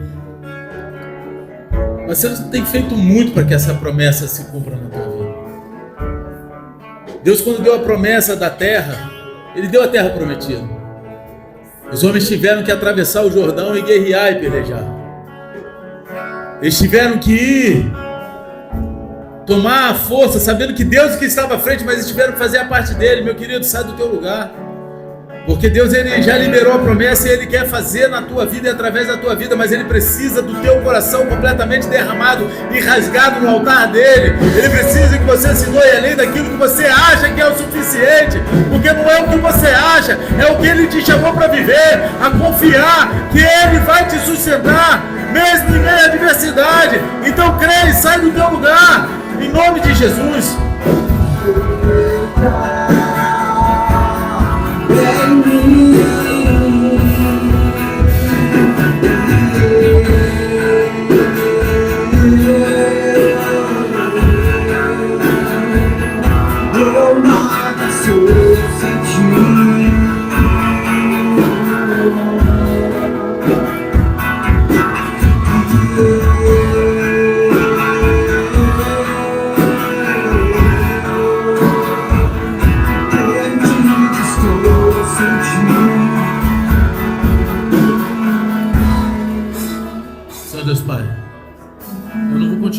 Mas você não tem feito muito para que essa promessa se cumpra na tua vida. Deus, quando deu a promessa da terra, Ele deu a terra prometida. Os homens tiveram que atravessar o Jordão e guerrear e pelejar. Eles tiveram que ir tomar a força, sabendo que Deus que estava à frente, mas eles tiveram que fazer a parte dele. Meu querido, sai do teu lugar, porque Deus, Ele já liberou a promessa e Ele quer fazer na tua vida e através da tua vida, mas Ele precisa do teu coração completamente derramado e rasgado no altar dele. Ele precisa que você se doe além daquilo que você acha que é o suficiente, porque não é o que você acha, é o que Ele te chamou para viver, a confiar que Ele vai te sustentar, mesmo em meio à adversidade. Então creia e sai do teu lugar, em nome de Jesus.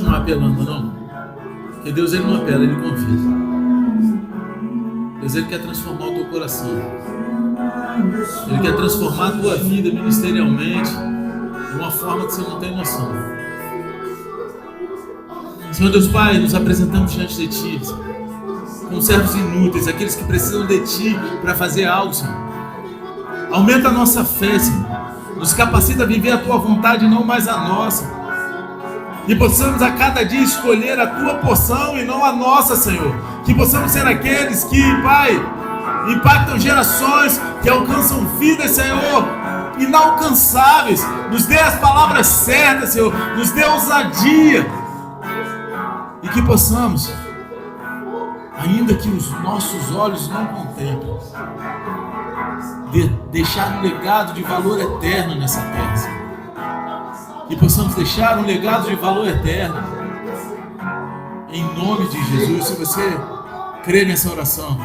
Apelando, não, porque Deus, Ele não apela, Ele convida. Deus, Ele quer transformar o teu coração, Ele quer transformar a tua vida ministerialmente de uma forma que você não tem noção. Senhor Deus Pai, nos apresentamos diante de Ti como servos inúteis, aqueles que precisam de Ti para fazer algo, Senhor. Aumenta a nossa fé, Senhor, nos capacita a viver a Tua vontade e não mais a nossa. E possamos a cada dia escolher a Tua porção e não a nossa, Senhor. Que possamos ser aqueles que, Pai, impactam gerações, que alcançam vidas, Senhor, inalcançáveis. Nos dê as palavras certas, Senhor. Nos dê ousadia. E que possamos, ainda que os nossos olhos não contemplem, deixar um legado de valor eterno nessa terra, Senhor. e possamos deixar um legado de valor eterno. Em nome de Jesus. Se você crê nessa oração,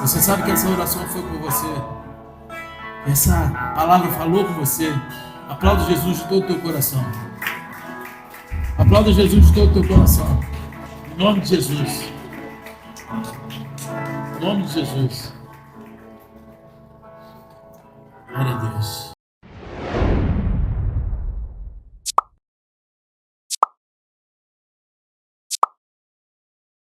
você sabe que essa oração foi por você, essa palavra falou com você, aplauda Jesus de todo o teu coração. Aplauda Jesus de todo o teu coração. Em nome de Jesus. Em nome de Jesus.